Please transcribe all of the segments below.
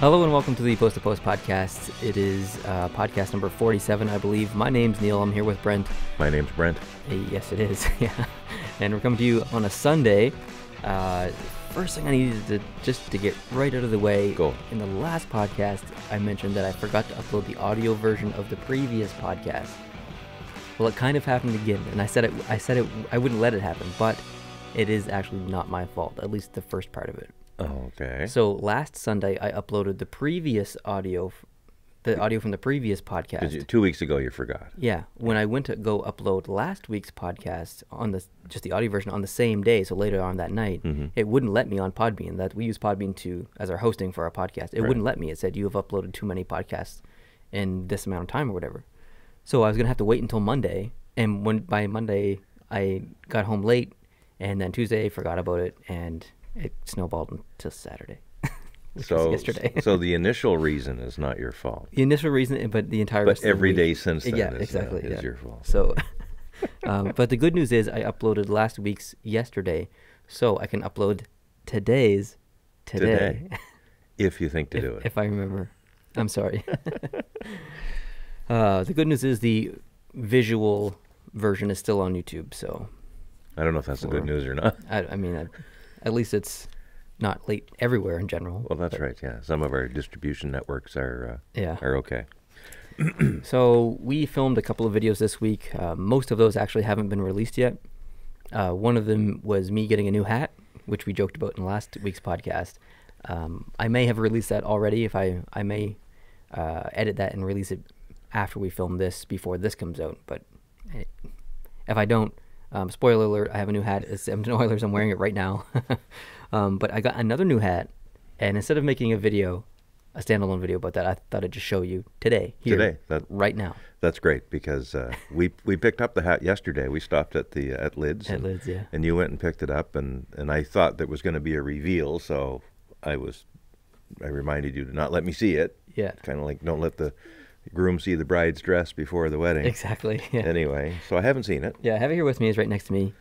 Hello and welcome to the Post to Post podcast. It is podcast number 47, I believe. My name's Neil. I'm here with Brent. My name's Brent. Yes, it is. Yeah, and we're coming to you on a Sunday. First thing I needed to get right out of the way. Go. In the last podcast, I mentioned that I forgot to upload the audio version of the previous podcast. Well, it kind of happened again, and I said I wouldn't let it happen, but it is actually not my fault. At least the first part of it. Okay. So last Sunday, I uploaded the previous audio, the audio from the previous podcast. 2 weeks ago, you forgot. Yeah. When I went to go upload last week's podcast on just the audio version on the same day, so later on that night, it wouldn't let me on Podbean. That we use Podbean as our hosting for our podcast. It wouldn't let me. It said you have uploaded too many podcasts in this amount of time or whatever. So I was gonna have to wait until Monday, and by Monday I got home late, and then Tuesday forgot about it, and it snowballed until Saturday, which was yesterday. So the initial reason is not your fault. The initial reason, but the entire rest But of the every week, day since then is your fault. So, but the good news is I uploaded last week's yesterday, so I can upload today's today. If you think to do it. If I remember. I'm sorry. The good news is the visual version is still on YouTube, so. I don't know if that's the good news or not. I mean, at least it's not late everywhere in general. Well, that's right, yeah. Some of our distribution networks are okay. So we filmed a couple of videos this week. Most of those actually haven't been released yet. One of them was me getting a new hat, which we joked about in last week's podcast. I may have released that already. If I may edit that and release it after we film this, before this comes out. But if I don't, spoiler alert, I have a new hat. It's Edmonton Oilers. I'm wearing it right now. But I got another new hat, and instead of making a standalone video about that, I thought I'd just show you today, right now. That's great, because we picked up the hat yesterday. We stopped at Lids. At Lids, yeah. And you went and picked it up, and I thought there was going to be a reveal, so I reminded you to not let me see it. Yeah. Kind of like, don't let the groom see the bride's dress before the wedding. Exactly. Yeah. Anyway, so I haven't seen it. Yeah, I have it here with me. It's right next to me.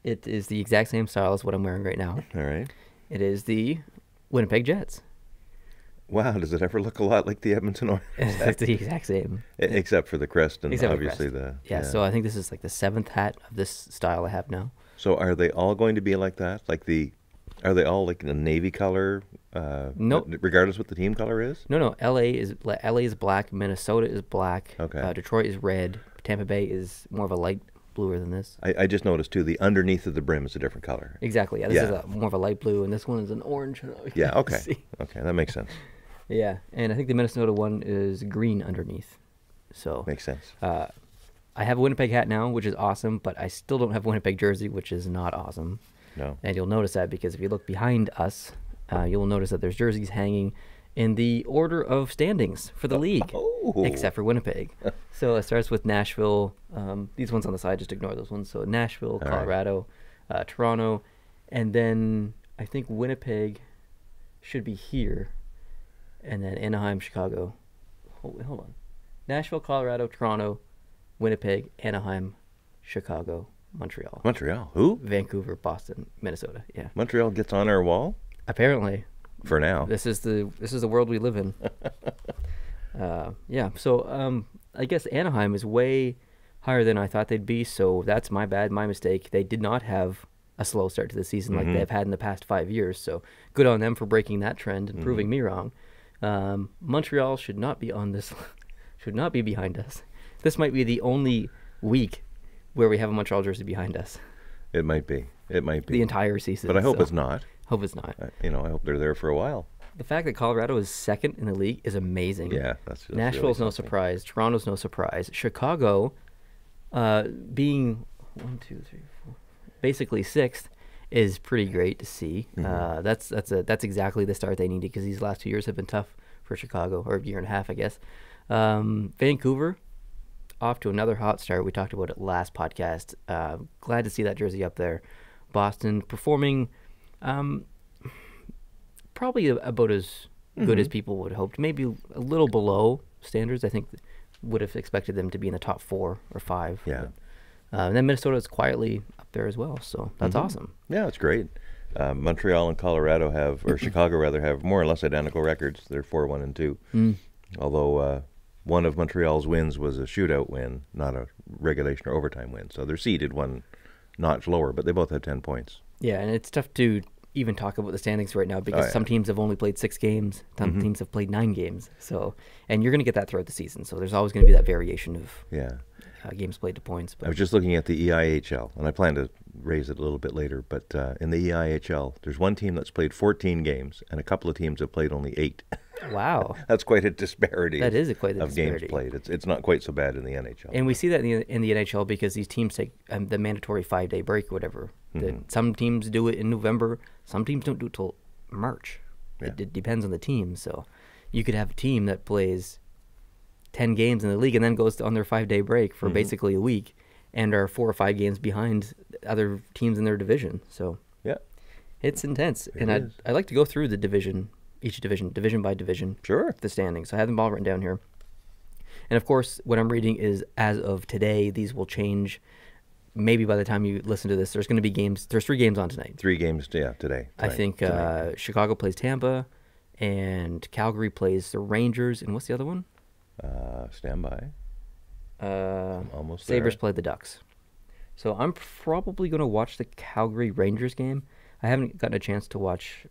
It is the exact same style as what I'm wearing right now. All right. It is the Winnipeg Jets. Wow, does it ever look a lot like the Edmonton Oilers? It's the exact same. Except for the crest and obviously the... Yeah, so I think this is like the 7th hat of this style I have now. So are they all going to be like that? Are they all like in a navy color? No. Regardless what the team color is? No. LA is black. Minnesota is black. Okay. Detroit is red. Tampa Bay is more of a light bluer than this. I just noticed too, the underneath of the brim is a different color. Exactly. Yeah, this is more of a light blue, and this one is an orange. Yeah, okay. Okay, that makes sense. Yeah, and I think the Minnesota one is green underneath. So makes sense. I have a Winnipeg hat now, which is awesome, but I still don't have a Winnipeg jersey, which is not awesome. No. And you'll notice that because if you look behind us, you'll notice that there's jerseys hanging in the order of standings for the league, except for Winnipeg. So it starts with Nashville. These ones on the side, just ignore those ones. So Nashville, Colorado, Toronto, and then I think Winnipeg should be here, and then Anaheim, Chicago. Hold on. Nashville, Colorado, Toronto, Winnipeg, Anaheim, Chicago, Montreal. Montreal? Who? Vancouver, Boston, Minnesota. Yeah. Montreal gets on our wall? Apparently. For now. This is the world we live in. Yeah. So I guess Anaheim is way higher than I thought they'd be. So that's my mistake. They did not have a slow start to the season like they've had in the past 5 years. So good on them for breaking that trend and proving me wrong. Montreal should not be on this. Should not be behind us. This might be the only week where we have a Montreal jersey behind us. It might be. It might be. The entire season. But I hope it's not. Hope it's not. I hope they're there for a while. The fact that Colorado is second in the league is amazing. Yeah, that's Nashville's really no surprise. Toronto's no surprise. Chicago, being 1, 2, 3, 4, basically 6th, is pretty great to see. That's exactly the start they needed, because these last 2 years have been tough for Chicago, or a year and a half, I guess. Vancouver, off to another hot start. We talked about it last podcast. Glad to see that jersey up there. Boston performing probably about as good as people would have hoped. Maybe a little below standards. I think would have expected them to be in the top 4 or 5. Yeah. And then Minnesota is quietly up there as well, so that's awesome. Yeah, it's great. Montreal and Colorado have, or Chicago rather, have more or less identical records. They're 4-1 and 2. Although one of Montreal's wins was a shootout win, not a regulation or overtime win. So they're seeded one notch lower, but they both have 10 points. Yeah, and it's tough to even talk about the standings right now because some teams have only played 6 games, some teams have played 9 games. So, and you're going to get that throughout the season. So there's always going to be that variation of games played to points. But I was just looking at the EIHL, and I plan to raise it a little bit later. But in the EIHL, there's one team that's played 14 games, and a couple of teams have played only 8. Wow, that's quite a disparity. That is quite a of disparity. Games played. It's not quite so bad in the NHL. And we see that in the NHL because these teams take the mandatory 5-day break or whatever. Some teams do it in November. Some teams don't do it till March. Yeah. It depends on the team. So you could have a team that plays 10 games in the league and then goes on their 5-day break for basically a week and are 4 or 5 games behind other teams in their division. So yeah, it's intense. And I'd like to go through the division, each division by division. Sure. The standings. I have them all written down here. And of course, what I'm reading is as of today, these will change. Maybe by the time you listen to this, there's going to be games. There's 3 games on tonight. 3 games, today. I think Chicago plays Tampa, and Calgary plays the Rangers. And what's the other one? Stand by. Almost Sabres there. play the Ducks. So I'm probably going to watch the Calgary Rangers game. I haven't gotten a chance to watch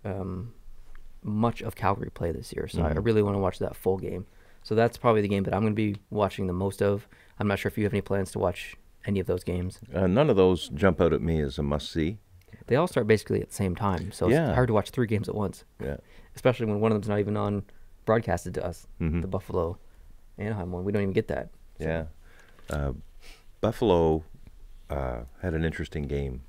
much of Calgary play this year, so I really want to watch that full game. So that's probably the game that I'm going to be watching the most of. I'm not sure if you have any plans to watch any of those games. None of those jump out at me as a must-see. They all start basically at the same time, so it's hard to watch 3 games at once. Yeah. Especially when one of them's not even on broadcasted to us, the Buffalo Anaheim one. We don't even get that. So. Yeah. Buffalo had an interesting game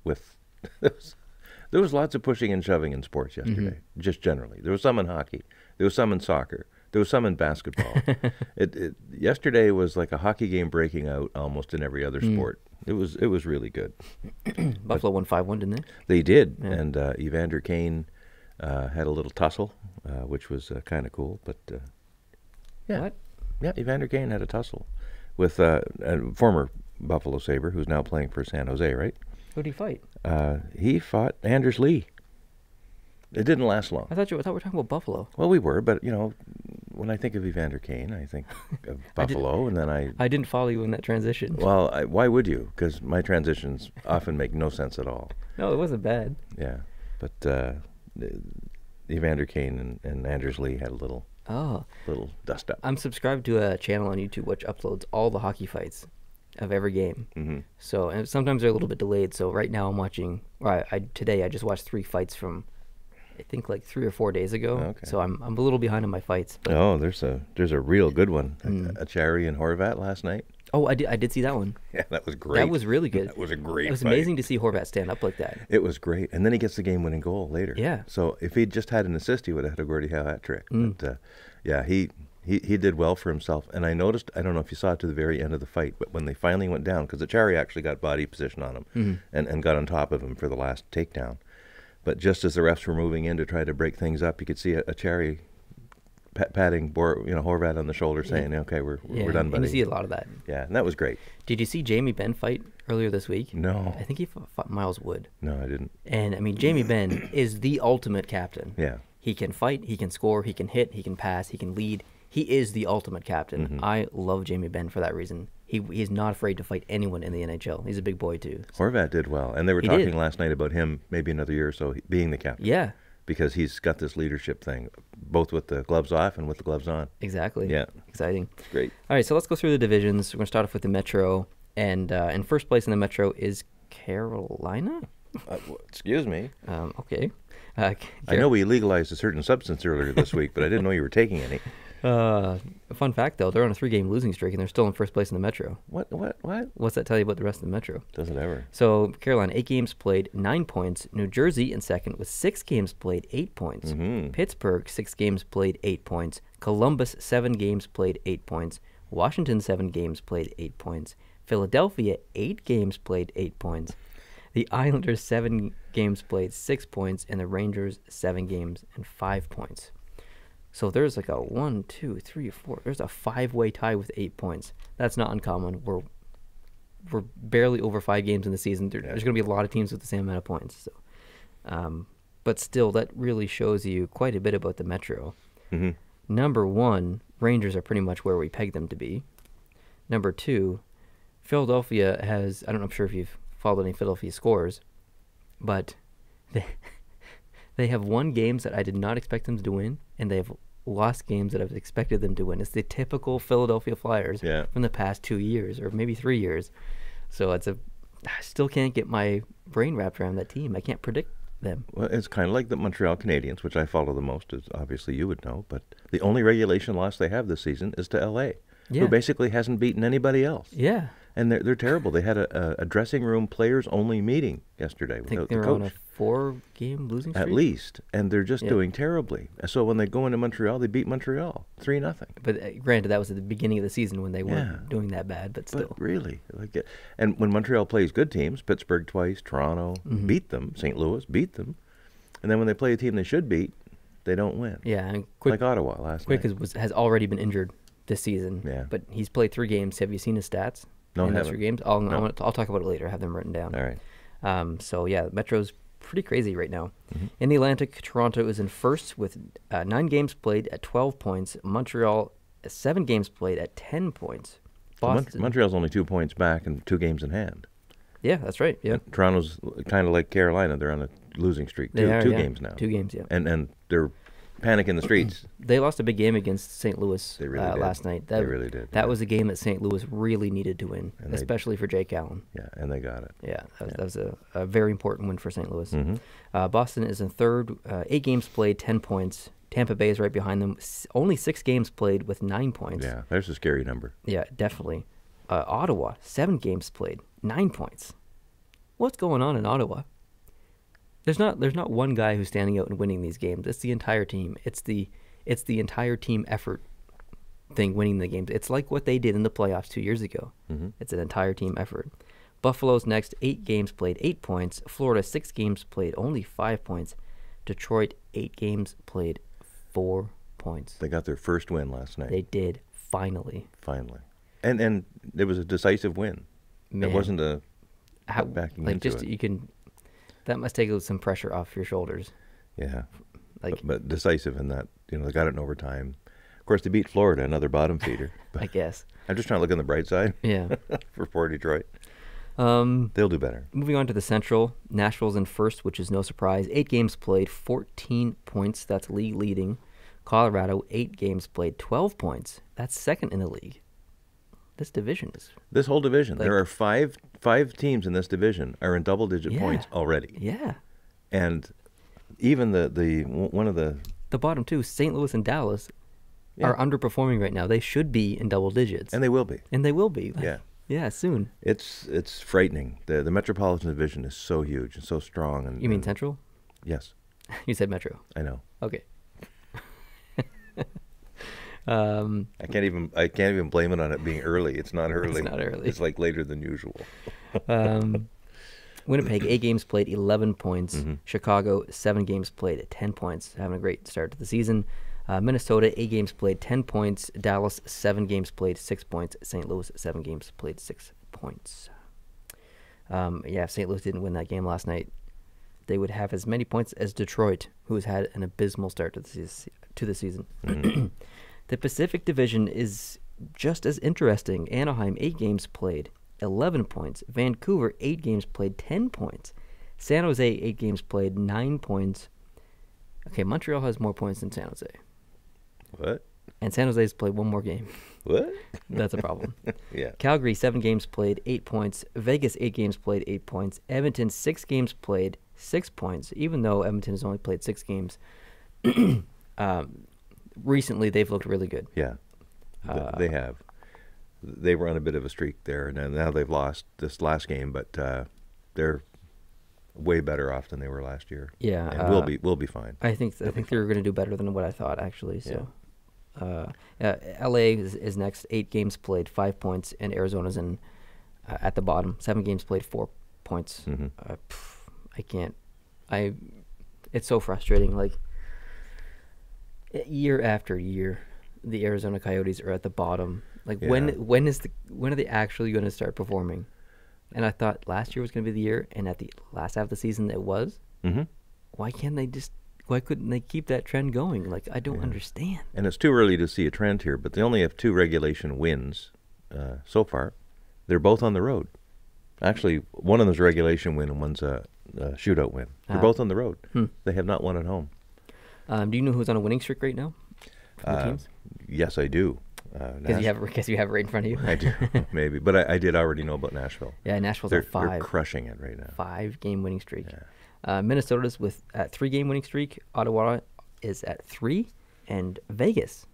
with... There was lots of pushing and shoving in sports yesterday, just generally. There was some in hockey. There was some in soccer. There was some in basketball. Yesterday was like a hockey game breaking out almost in every other sport. It was really good. Buffalo won 5-1, didn't they? They did, and Evander Kane had a little tussle, which was kind of cool. But yeah, What? Yeah, Evander Kane had a tussle with a former Buffalo Sabre who's now playing for San Jose, right? Who did he fight? He fought Anders Lee. It didn't last long. I thought we were talking about Buffalo. Well, we were, but when I think of Evander Kane, I think of Buffalo, and then I didn't follow you in that transition. Well, why would you? Because my transitions often make no sense at all. No, it wasn't bad. Yeah, but Evander Kane and Anders Lee had a little dust up. I'm subscribed to a channel on YouTube which uploads all the hockey fights of every game. So, and sometimes they're a little bit delayed. So right now I'm watching. Today I just watched 3 fights from, I think like 3 or 4 days ago. Okay. So I'm a little behind on my fights. But Oh, there's a real good one. Achari and Horvat last night. I did see that one. Yeah, that was great. That was really good. That was a great It was fight. amazing to see Horvat stand up like that. It was great. And then he gets the game-winning goal later. Yeah. So if he'd just had an assist, he would have had a Gordie Howe hat trick. But yeah, he did well for himself. And I noticed, I don't know if you saw it to the very end of the fight, but when they finally went down, because Achari actually got body position on him and got on top of him for the last takedown. But just as the refs were moving in to try to break things up, you could see Achari patting Horvat on the shoulder, saying, "Okay, we're done, buddy." And you see a lot of that. Yeah, and that was great. Did you see Jamie Benn fight earlier this week? No. I think he fought Miles Wood. No, I didn't. And I mean, Jamie Benn is the ultimate captain. Yeah. He can fight, he can score, he can hit, he can pass, he can lead. He is the ultimate captain. I love Jamie Benn for that reason. He's not afraid to fight anyone in the NHL. He's a big boy too. So. Horvat did well, and they were talking last night about him maybe another year or so being the captain. Yeah. Because he's got this leadership thing, both with the gloves off and with the gloves on. Exactly. Yeah. Exciting. Great. All right, so let's go through the divisions. We're going to start off with the Metro. And in first place in the Metro is Carolina? Excuse me. Okay. I know we legalized a certain substance earlier this week, but I didn't know you were taking any. Fun fact, though, they're on a 3-game losing streak, and they're still in first place in the Metro. What? What's that tell you about the rest of the Metro? Does it ever? So, Carolina, 8 games played, 9 points. New Jersey in second with 6 games played, 8 points. Pittsburgh, 6 games played, 8 points. Columbus, 7 games played, 8 points. Washington, 7 games played, 8 points. Philadelphia, 8 games played, 8 points. The Islanders, 7 games played, 6 points. And the Rangers, 7 games and 5 points. So there's like a 1, 2, 3, 4. There's a 5-way tie with 8 points. That's not uncommon. We're barely over 5 games in the season. There's going to be a lot of teams with the same amount of points. So But still, that really shows you quite a bit about the Metro. Mm-hmm. Number one, Rangers are pretty much where we pegged them to be. Number two, Philadelphia has, I don't know, I'm sure if you've followed any Philadelphia scores, but they have won games that I did not expect them to win, and they have lost games that I've expected them to win. It's the typical Philadelphia Flyers from the past 2 years, or maybe 3 years. So I still can't get my brain wrapped around that team. I can't predict them. Well, it's kind of like the Montreal Canadiens, which I follow the most, as obviously you would know, but the only regulation loss they have this season is to LA, who basically hasn't beaten anybody else. Yeah. And they're terrible. They had a dressing room players-only meeting yesterday I think without they the were coach. on a 4-game losing streak? At least. And they're just doing terribly. So when they go into Montreal, they beat Montreal 3-0. But granted, that was at the beginning of the season when they weren't doing that bad, but still. But really. And when Montreal plays good teams, Pittsburgh twice, Toronto, beat them, St. Louis, beat them. And then when they play a team they should beat, they don't win. Yeah. And like Ottawa last night. Quick has already been injured this season. Yeah. But he's played 3 games. Have you seen his stats? No, I in those haven't. 3 games? I'll talk about it later. I have them written down. All right. So, yeah, Metro's pretty crazy right now. In the Atlantic, Toronto is in first with 9 games played at 12 points. Montreal, 7 games played at 10 points. Boston. Montreal's only 2 points back and 2 games in hand. Yeah, that's right. Yeah. And Toronto's kind of like Carolina. They're on a losing streak. They are, two games now. 2 games, yeah. And they're panic in the streets. They lost a big game against St. Louis really last night. They really did. That was a game that St. Louis really needed to win, And especially for Jake Allen. Yeah, and they got it. Yeah, that was a very important win for St. Louis. Boston is in third, 8 games played, 10 points. Tampa Bay is right behind them. Only 6 games played with 9 points. Yeah, there's a scary number. Yeah, definitely. Ottawa, 7 games played, 9 points. What's going on in Ottawa? There's not one guy who's standing out and winning these games. It's the entire team. It's the entire team effort thing winning the games. It's like what they did in the playoffs 2 years ago. It's an entire team effort. Buffalo's next, 8 games played, 8 points. Florida, 6 games played, only 5 points. Detroit, 8 games played, 4 points. They got their first win last night. They did, finally. Finally. And it was a decisive win. Man. It wasn't a backing into it. That must take some pressure off your shoulders. Yeah. But decisive in that, they got it in overtime. Of course, they beat Florida, another bottom feeder. But I guess. I'm just trying to look on the bright side. Yeah. For poor Detroit. They'll do better. Moving on to the Central, Nashville's in first, which is no surprise. 8 games played, 14 points. That's league leading. Colorado, 8 games played, 12 points. That's second in the league. This division is... This whole division. There are five teams in this division are in double-digit points already. Yeah. And even one of the... The bottom 2, St. Louis and Dallas, are underperforming right now. They should be in double digits. And they will be. Yeah. Yeah, soon. It's frightening. The Metropolitan Division is so huge and so strong. And you mean Central? Yes. You said Metro. I know. Okay. I can't even blame it on it being early. It's not early. It's not early. It's like later than usual. Winnipeg, 8 games played, 11 points. Chicago, 7 games played, 10 points. Having a great start to the season. Minnesota, 8 games played, 10 points. Dallas, 7 games played, 6 points. St. Louis, 7 games played, 6 points. If St. Louis didn't win that game last night, they would have as many points as Detroit, who has had an abysmal start to the season. The Pacific Division is just as interesting. Anaheim, 8 games played, 11 points. Vancouver, 8 games played, 10 points. San Jose, 8 games played, 9 points. Okay, Montreal has more points than San Jose. What? And San Jose's played 1 more game. What? That's a problem. Yeah. Calgary, 7 games played, 8 points. Vegas, 8 games played, 8 points. Edmonton, 6 games played, 6 points, even though Edmonton has only played 6 games. Recently, they've looked really good. Yeah, they have. They were on a bit of a streak there, and now they've lost this last game, but they're way better off than they were last year. Yeah, and we'll be fine. I think they're going to do better than what I thought, actually. So, LA is next, 8 games played, 5 points, and Arizona's in at the bottom, 7 games played, 4 points. I can't. It's so frustrating. Like, year after year, the Arizona Coyotes are at the bottom. Like, when are they actually going to start performing? And I thought last year was going to be the year, and at the last half of the season it was. why couldn't they keep that trend going? Like, I don't understand. And it's too early to see a trend here, but they only have 2 regulation wins so far. They're both on the road. Actually, one of them's a regulation win and one's a shootout win. They're both on the road. They have not won at home. Do you know who's on a winning streak right now? For the teams? Yes, I do. Because you have it right in front of you. I do, maybe. But I did already know about Nashville. Yeah, Nashville's at 5. They're crushing it right now. 5-game winning streak. Yeah. Minnesota's at 3-game winning streak. Ottawa is at 3. And Vegas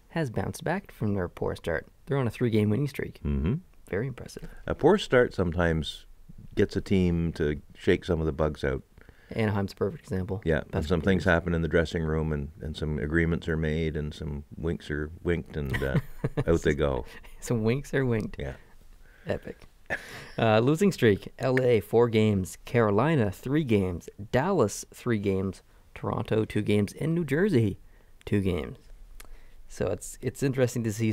has bounced back from their poor start. They're on a 3-game winning streak. Mm-hmm. Very impressive. A poor start sometimes gets a team to shake some of the bugs out. Anaheim's a perfect example. Yeah, and some things happen in the dressing room, and some agreements are made, and some winks are winked, and out they go. Some winks are winked. Yeah. Epic. Losing streak. LA, 4 games. Carolina, 3 games. Dallas, 3 games. Toronto, 2 games. And New Jersey, 2 games. So it's interesting to see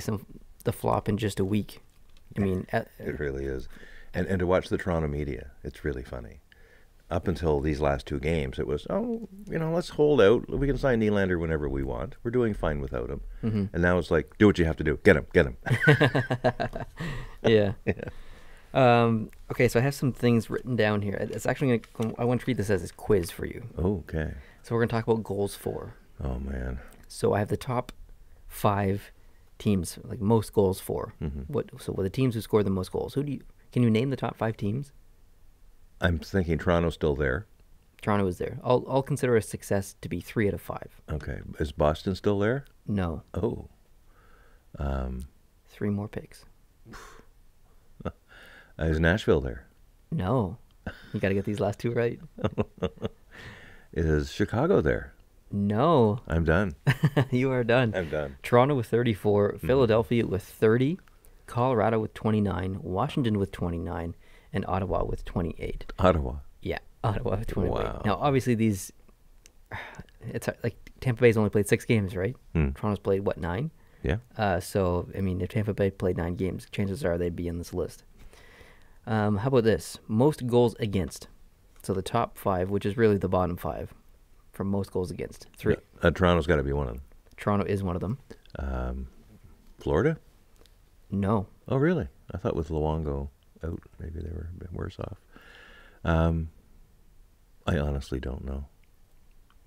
the flop in just a week. I mean, it really is. And to watch the Toronto media, it's really funny. Up until these last 2 games, it was, let's hold out. We can sign Nylander whenever we want. We're doing fine without him. Mm-hmm. And now it's like, do what you have to do. Get him. Yeah. Okay, so I have some things written down here. It's actually I want to treat this as a quiz for you. Okay. So we're going to talk about goals for. Oh, man. So I have the top 5 teams, like most goals for. Mm-hmm. What the teams who scored the most goals? Can you name the top 5 teams? I'm thinking Toronto's still there. Toronto is there. I'll consider a success to be 3 out of 5. Okay. Is Boston still there? No. Oh. 3 more picks. Is Nashville there? No. You got to get these last 2 right. Is Chicago there? No. I'm done. You are done. I'm done. Toronto with 34, Philadelphia with 30, Colorado with 29, Washington with 29, and Ottawa with 28. Ottawa? Yeah, Ottawa with 28. Wow. Now, obviously, it's like Tampa Bay's only played 6 games, right? Toronto's played, 9? Yeah. So, I mean, if Tampa Bay played 9 games, chances are they'd be in this list. How about this? Most goals against. So the top 5, which is really the bottom 5, for most goals against. 3. Toronto's got to be one of them. Toronto is one of them. Florida? No. Oh, really? I thought with Luongo out, maybe they were a bit worse off. I honestly don't know.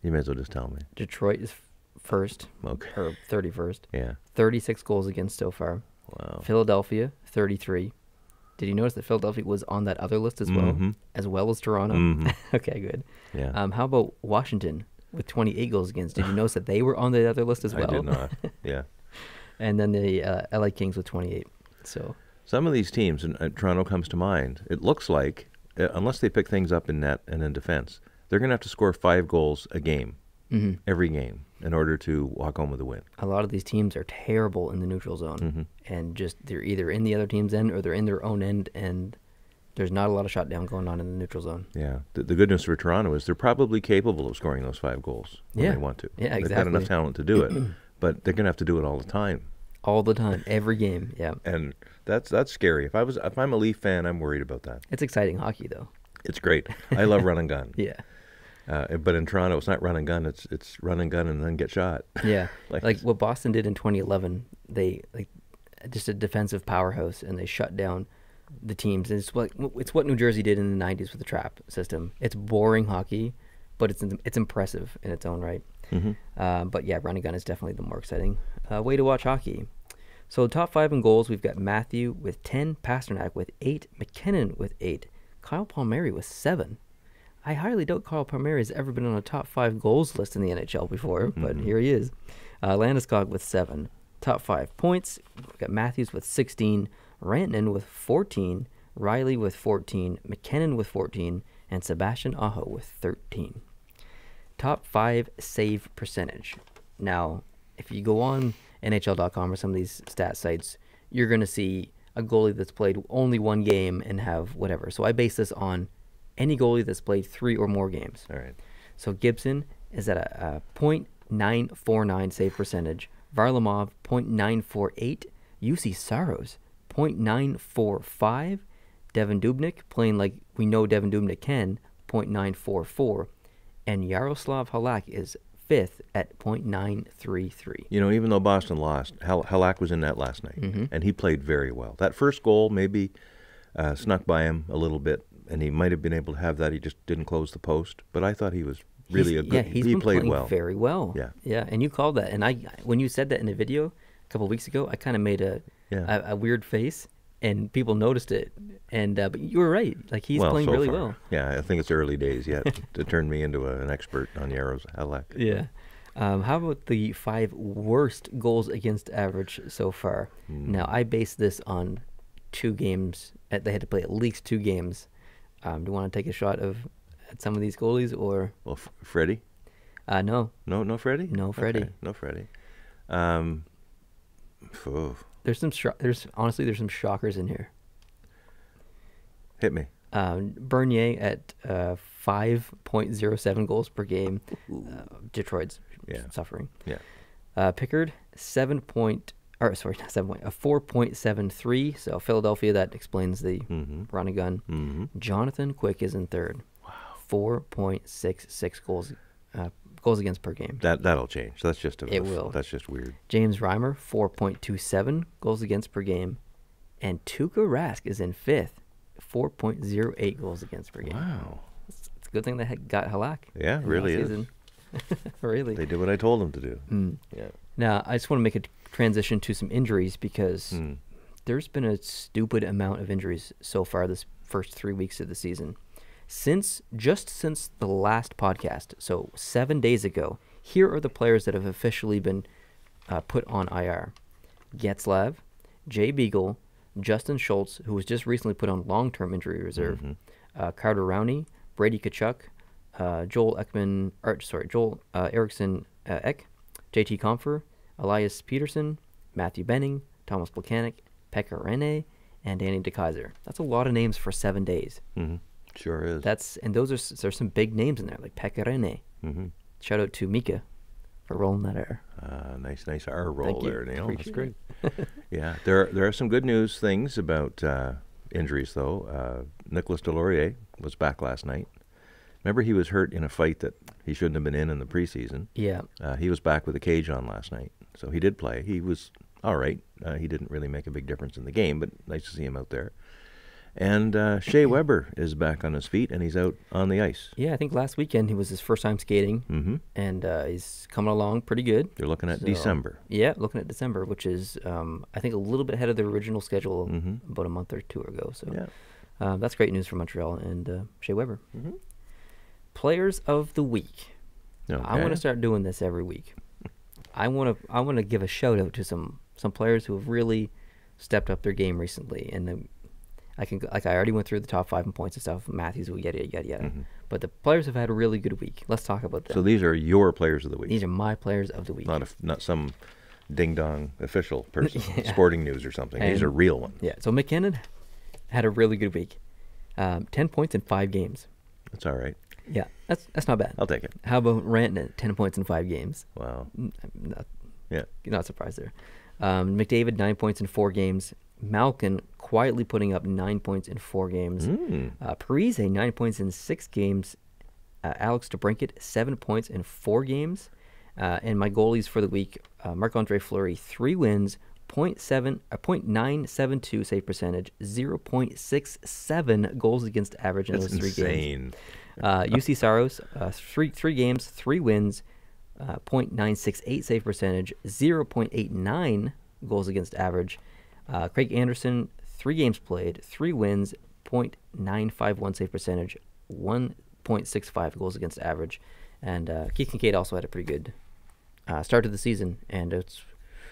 You may as well just tell me. Detroit is first, Okay. or 31st. Yeah. 36 goals against so far. Wow. Philadelphia, 33. Did you notice that Philadelphia was on that other list as well? Mm-hmm. As well as Toronto? Mm-hmm. Okay, good. Yeah. How about Washington with 28 goals against? Did you notice that they were on the other list as well? I did not. Yeah. And then the LA Kings with 28. So some of these teams, and Toronto comes to mind, it looks like, unless they pick things up in net and in defense, they're going to have to score 5 goals a game, every game, in order to walk home with a win. A lot of these teams are terrible in the neutral zone, and just they're either in the other team's end or they're in their own end, and there's not a lot of shutdown going on in the neutral zone. Yeah. The good news for Toronto is they're probably capable of scoring those 5 goals when they want to. Yeah, exactly. They've got enough talent to do it, but they're going to have to do it all the time. All the time, every game, yeah. And that's scary. If I'm a Leaf fan, I'm worried about that. It's exciting hockey, though. It's great. I love run and gun. Yeah. But in Toronto, it's not run and gun. It's run and gun and then get shot. Yeah. like what Boston did in 2011, they just a defensive powerhouse, and they shut down the teams. And it's what New Jersey did in the 90s with the trap system. It's boring hockey, but it's impressive in its own right. But yeah, run and gun is definitely the more exciting way to watch hockey. So top 5 in goals, we've got Matthew with 10, Pasternak with 8, McKinnon with 8, Kyle Palmieri with 7. I highly doubt Kyle Palmieri has ever been on a top 5 goals list in the NHL before, but here he is. Landeskog with 7. Top 5 points, we've got Matthews with 16, Rantanen with 14, Riley with 14, McKinnon with 14, and Sebastian Aho with 13. Top 5 save percentage. Now, if you go on NHL.com or some of these stat sites, you're going to see a goalie that's played only 1 game and have whatever. So I base this on any goalie that's played 3 or more games. All right. So Gibson is at a .949 save percentage. Varlamov, .948. UC Saros, .945. Devin Dubnyk, playing like we know Devin Dubnyk can, .944. and Yaroslav Halak is 5th at .933. You know, even though Boston lost, Halak was in that last night, and he played very well. That first goal maybe snuck by him a little bit, and he might have been able to have that. He just didn't close the post. But I thought he was really he's he been played playing well. very well. Yeah. Yeah, and you called that. And when you said that in the video a couple of weeks ago, I kind of made a weird face, and people noticed it. And but you were right. Like, he's playing so really far. well. Yeah, I think it's early days yet to turn me into an expert on Yaros Halak. Yeah. How about the 5 worst goals against average so far? Now, I base this on 2 games. They had to play at least 2 games. Do you want to take a shot at some of these goalies, or? Well, Freddie? No. No Freddie? No Freddie. Okay, no Freddie. There's some some shockers in here. Hit me. Bernier at 5.07 goals per game. Detroit's suffering. Yeah. Pickard 4.73. So Philadelphia, that explains the run and gun. Jonathan Quick is in 3rd. Wow. 4.66 goals against per game. That'll change. That's just It will. That's just weird. James Reimer 4.27 goals against per game, and Tuukka Rask is in 5th. 4.08 goals against per game. Wow. It's a good thing they got Halak. Yeah, it really is. Really. They did what I told them to do. Yeah. Now, I just want to make a transition to some injuries, because there's been a stupid amount of injuries so far this first 3 weeks of the season. Since the last podcast, so 7 days ago, here are the players that have officially been put on IR. Getzlav, Jay Beagle, Justin Schultz, who was just recently put on long-term injury reserve, Carter Rowney, Brady Tkachuk, Joel Eriksson Ek, JT Compher, Elias Peterson, Matthew Benning, Thomas Plekanec, Pekka Rinne, and Danny DeKaiser. That's a lot of names for 7 days. Sure is. There's some big names in there, like Pekka Rinne. Shout out to Mika for rolling that R. Nice R roll there, Neil. That's great. Yeah, there are some good news things about injuries, though. Nicolas Deslauriers was back last night. Remember, he was hurt in a fight that he shouldn't have been in the preseason. Yeah. He was back with a cage on last night, so he did play. He was all right. He didn't really make a big difference in the game, but nice to see him out there. And Shea Weber is back on his feet, and he's out on the ice. Yeah, I think last weekend he was his first time skating, and he's coming along pretty good. They're looking at December. Yeah, looking at December, which is, I think, a little bit ahead of the original schedule about a month or 2 ago. So that's great news for Montreal and Shea Weber. Players of the week. Okay. I want to start doing this every week. I want to give a shout out to some players who have really stepped up their game recently, and I already went through the top 5 in points and stuff. Matthews, yada yada yada. But the players have had a really good week. Let's talk about them. So these are your players of the week. These are my players of the week. Not some ding dong official person, Sporting News or something. These are real ones. Yeah. So McKinnon had a really good week. 10 points in 5 games. That's all right. Yeah, that's not bad. I'll take it. How about Rantanen? 10 points in 5 games. Wow. Not surprised there. McDavid 9 points in 4 games. Malkin quietly putting up 9 points in 4 games. Parise 9 points in 6 games. Alex DeBrincat 7 points in 4 games. And my goalies for the week: Marc-Andre Fleury 3 wins, .972 save percentage, 0.67 goals against average in those 3 games. UC Saros 3 games, 3 wins, .968 save percentage, 0.89 goals against average. Craig Anderson 3 games played, 3 wins, .951 save percentage, 1.65 goals against average. And Keith Kincaid also had a pretty good start to the season, and it's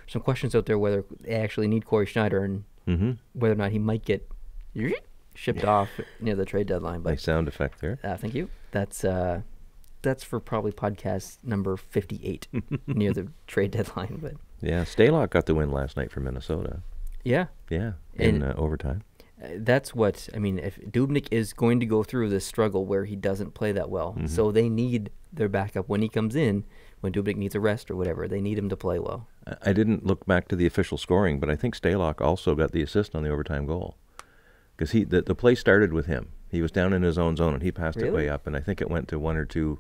some questions out there whether they actually need Corey Schneider and whether or not he might get shipped off near the trade deadline. But nice sound effect there. Thank you. That's for probably podcast number 58 near the trade deadline. But yeah, Stalock got the win last night for Minnesota. Yeah. In overtime. That's what I mean. If Dubnyk is going to go through this struggle where he doesn't play that well, so they need their backup when he comes in. When Dubnyk needs a rest or whatever, they need him to play well. I didn't look back to the official scoring, but I think Stalock also got the assist on the overtime goal, because the play started with him. He was down in his own zone, and he passed it way Really? up, and I think it went to 1 or 2.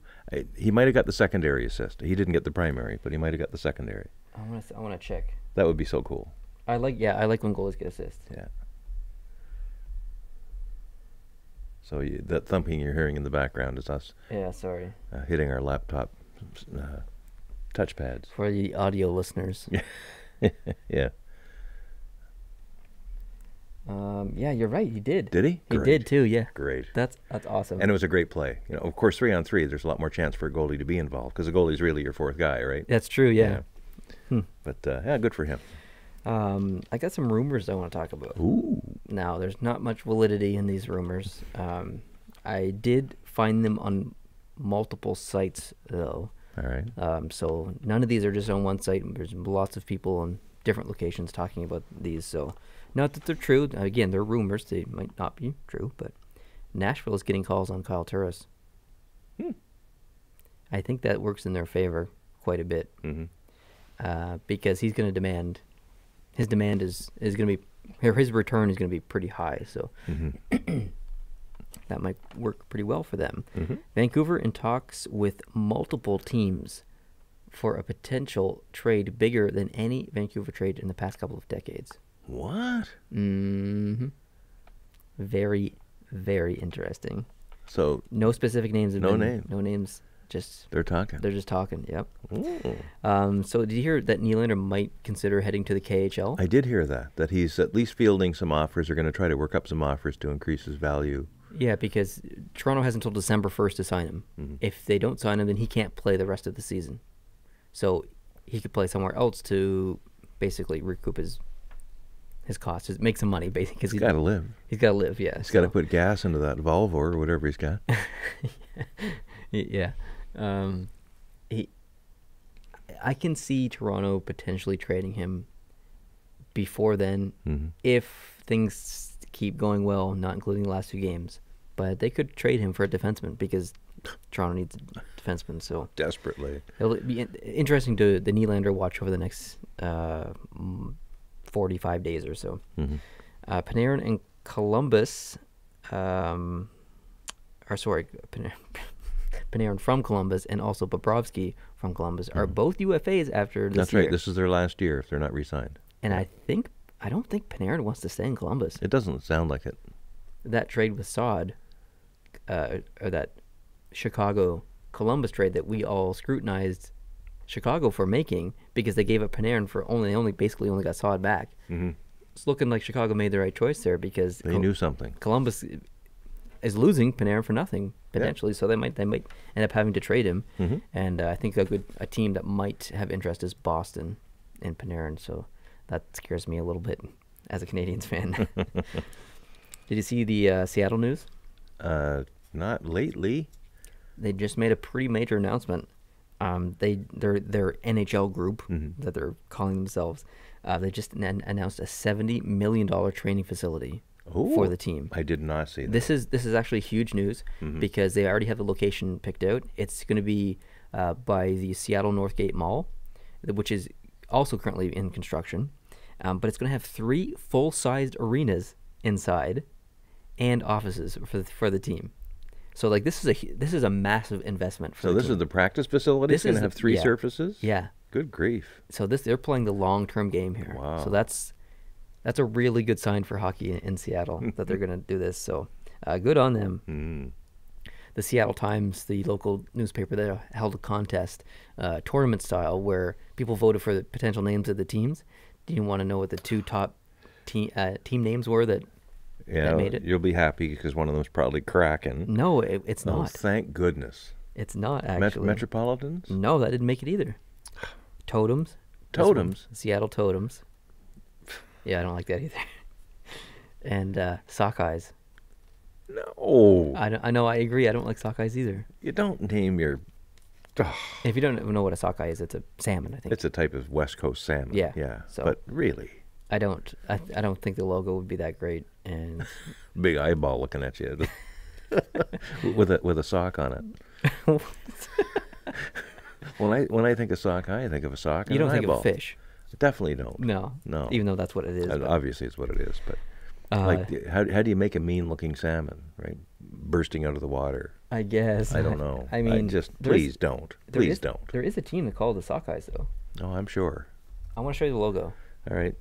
He might have got the secondary assist. He didn't get the primary, but he might have got the secondary. I want to check. That would be so cool. I like when goalies get assists. Yeah. So that thumping you're hearing in the background is us Yeah, sorry. hitting our laptop touchpads. For the audio listeners. Yeah. Yeah, you're right. He did. Did he? He Great. did too. Yeah. Great. That's awesome. And it was a great play. You know, of course, 3-on-3, there's a lot more chance for a goalie to be involved because the goalie's really your fourth guy, right? That's true. Yeah. But yeah, good for him. I got some rumors I want to talk about. Ooh. Now, there's not much validity in these rumors. I did find them on multiple sites, though. All right. So none of these are just on one site. There's lots of people in different locations talking about these. So not that they're true. Again, they're rumors. They might not be true. But Nashville is getting calls on Kyle Turris. I think that works in their favor quite a bit. Because he's going to demand. His demand is going to be. His return is going to be pretty high. So that might work pretty well for them. Vancouver in talks with multiple teams for a potential trade bigger than any Vancouver trade in the past couple of decades. What? Very, very interesting. So No specific names. No name. No names. Just they're talking. they're just talking. Yep. Ooh. So did you hear that Nylander might consider heading to the KHL? I did hear that he's at least fielding some offers. They're going to try to work up some offers to increase his value. Yeah, because Toronto has until December 1st to sign him. If they don't sign him, then he can't play the rest of the season. So he could play somewhere else to basically recoup his costs, make some money, basically. Because He's got to live. He's got to live, yeah. He's got to put gas into that Volvo or whatever he's got. Yeah. I can see Toronto potentially trading him before then if things keep going well, not including the last 2 games. But they could trade him for a defenseman because Toronto needs a defenseman. So Desperately. it'll be interesting to the Nylander watch over the next 45 days or so. Panarin and Columbus, Panarin from Columbus and also Bobrovsky from Columbus are both UFAs after this That's year. right. This is their last year if they're not re-signed. And I don't think Panarin wants to stay in Columbus. It doesn't sound like it. That trade with Saad, or that Chicago-Columbus trade that we all scrutinized Chicago for making because they gave up Panarin for basically only got Saad back. It's looking like Chicago made the right choice there because They knew something. Columbus is losing Panarin for nothing potentially, so they might end up having to trade him. And I think a team that might have interest is Boston in Panarin. So that scares me a little bit as a Canadiens fan. Did you see the Seattle news? Not lately. They just made a pretty major announcement. Their NHL group that they're calling themselves. They just announced a $70 million training facility for the team. I did not see that. This is actually huge news because they already have the location picked out. It's going to be by the Seattle Northgate Mall, which is also currently in construction. But it's going to have 3 full-sized arenas inside and offices for the team. So like this is a massive investment for. So this team. is the practice facility. It's going to have 3 surfaces. Yeah. Good grief. So they're playing the long-term game here. Wow. So that's a really good sign for hockey in Seattle that they're going to do this. So good on them. The Seattle Times, the local newspaper, that held a contest, tournament style, where people voted for the potential names of the teams. Do you want to know what the 2 top team names were that made it? You'll be happy because one of them's probably Kraken. No, it's not. Oh, thank goodness. It's not actually. Metropolitans? No, that didn't make it either. Totems. Totems? Seattle Totems. Yeah, I don't like that either. And Sockeyes. No. I know, I agree. I don't like Sockeyes either. You don't name your... If you don't know what a sockeye is, it's a salmon, I think. It's a type of West Coast salmon. Yeah. Yeah. So but really... I don't think the logo would be that great. And big eyeball looking at you with a sock on it. When I think of sockeye, I think of a sock. You and don't an think eyeball. of fish. Definitely don't. No. No. Even though that's what it is. Obviously, it's what it is. But Like, how do you make a mean-looking salmon, right? Bursting out of the water. I guess. I don't know. I mean, please don't. Please don't. There is a team that called the Sockeyes, though. Oh, I'm sure. I want to show you the logo. All right.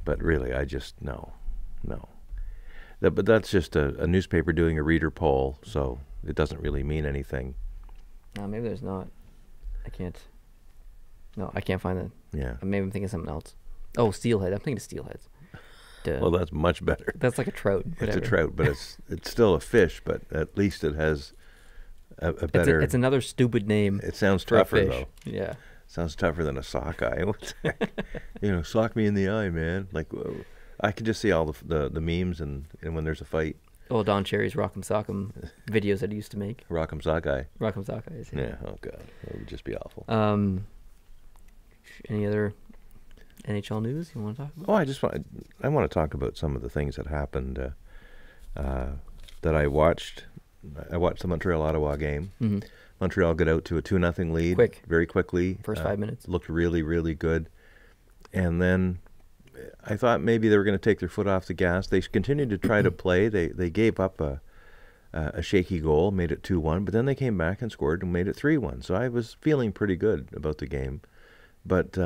But really, no. But that's just a newspaper doing a reader poll, so it doesn't really mean anything. Maybe there's not. I can't. No, I can't find it. Yeah. Maybe I'm thinking of something else. Oh, steelhead. I'm thinking of steelheads. Duh. Well, that's much better. That's like a trout. It's a trout, but it's still a fish. But at least it has a better. It's another stupid name. It sounds tougher though. Yeah. Sounds tougher than a sockeye. Sock me in the eye, man. Like, I can just see all the memes and when there's a fight. Oh, Don Cherry's Rock'em Sock'em videos that he used to make. Rock'em Sockeye. Rock'em Sockeyes. Yeah. Oh God, that would just be awful. Any other NHL news you want to talk about? Oh, I want to talk about some of the things that happened that I watched. I watched the Montreal-Ottawa game. Mm-hmm. Montreal got out to a 2-0 lead very quickly. First 5 minutes. Looked really, really good. And then I thought maybe they were going to take their foot off the gas. They continued to try to play. They gave up a shaky goal, made it 2-1, but then they came back and scored and made it 3-1. So I was feeling pretty good about the game. But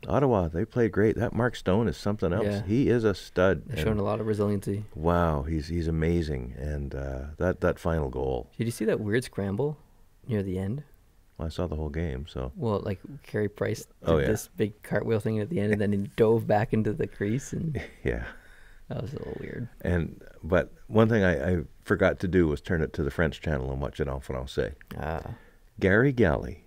Ottawa, they played great. That Mark Stone is something else. Yeah. He is a stud. They've shown a lot of resiliency. Wow, he's amazing. And that final goal. Did you see that weird scramble near the end? Well, I saw the whole game, so. Well, like Carey Price did this big cartwheel thing at the end, and then he dove back into the crease. And yeah. That was a little weird. But one thing I forgot to do was turn it to the French channel and watch it en français. Gary Galley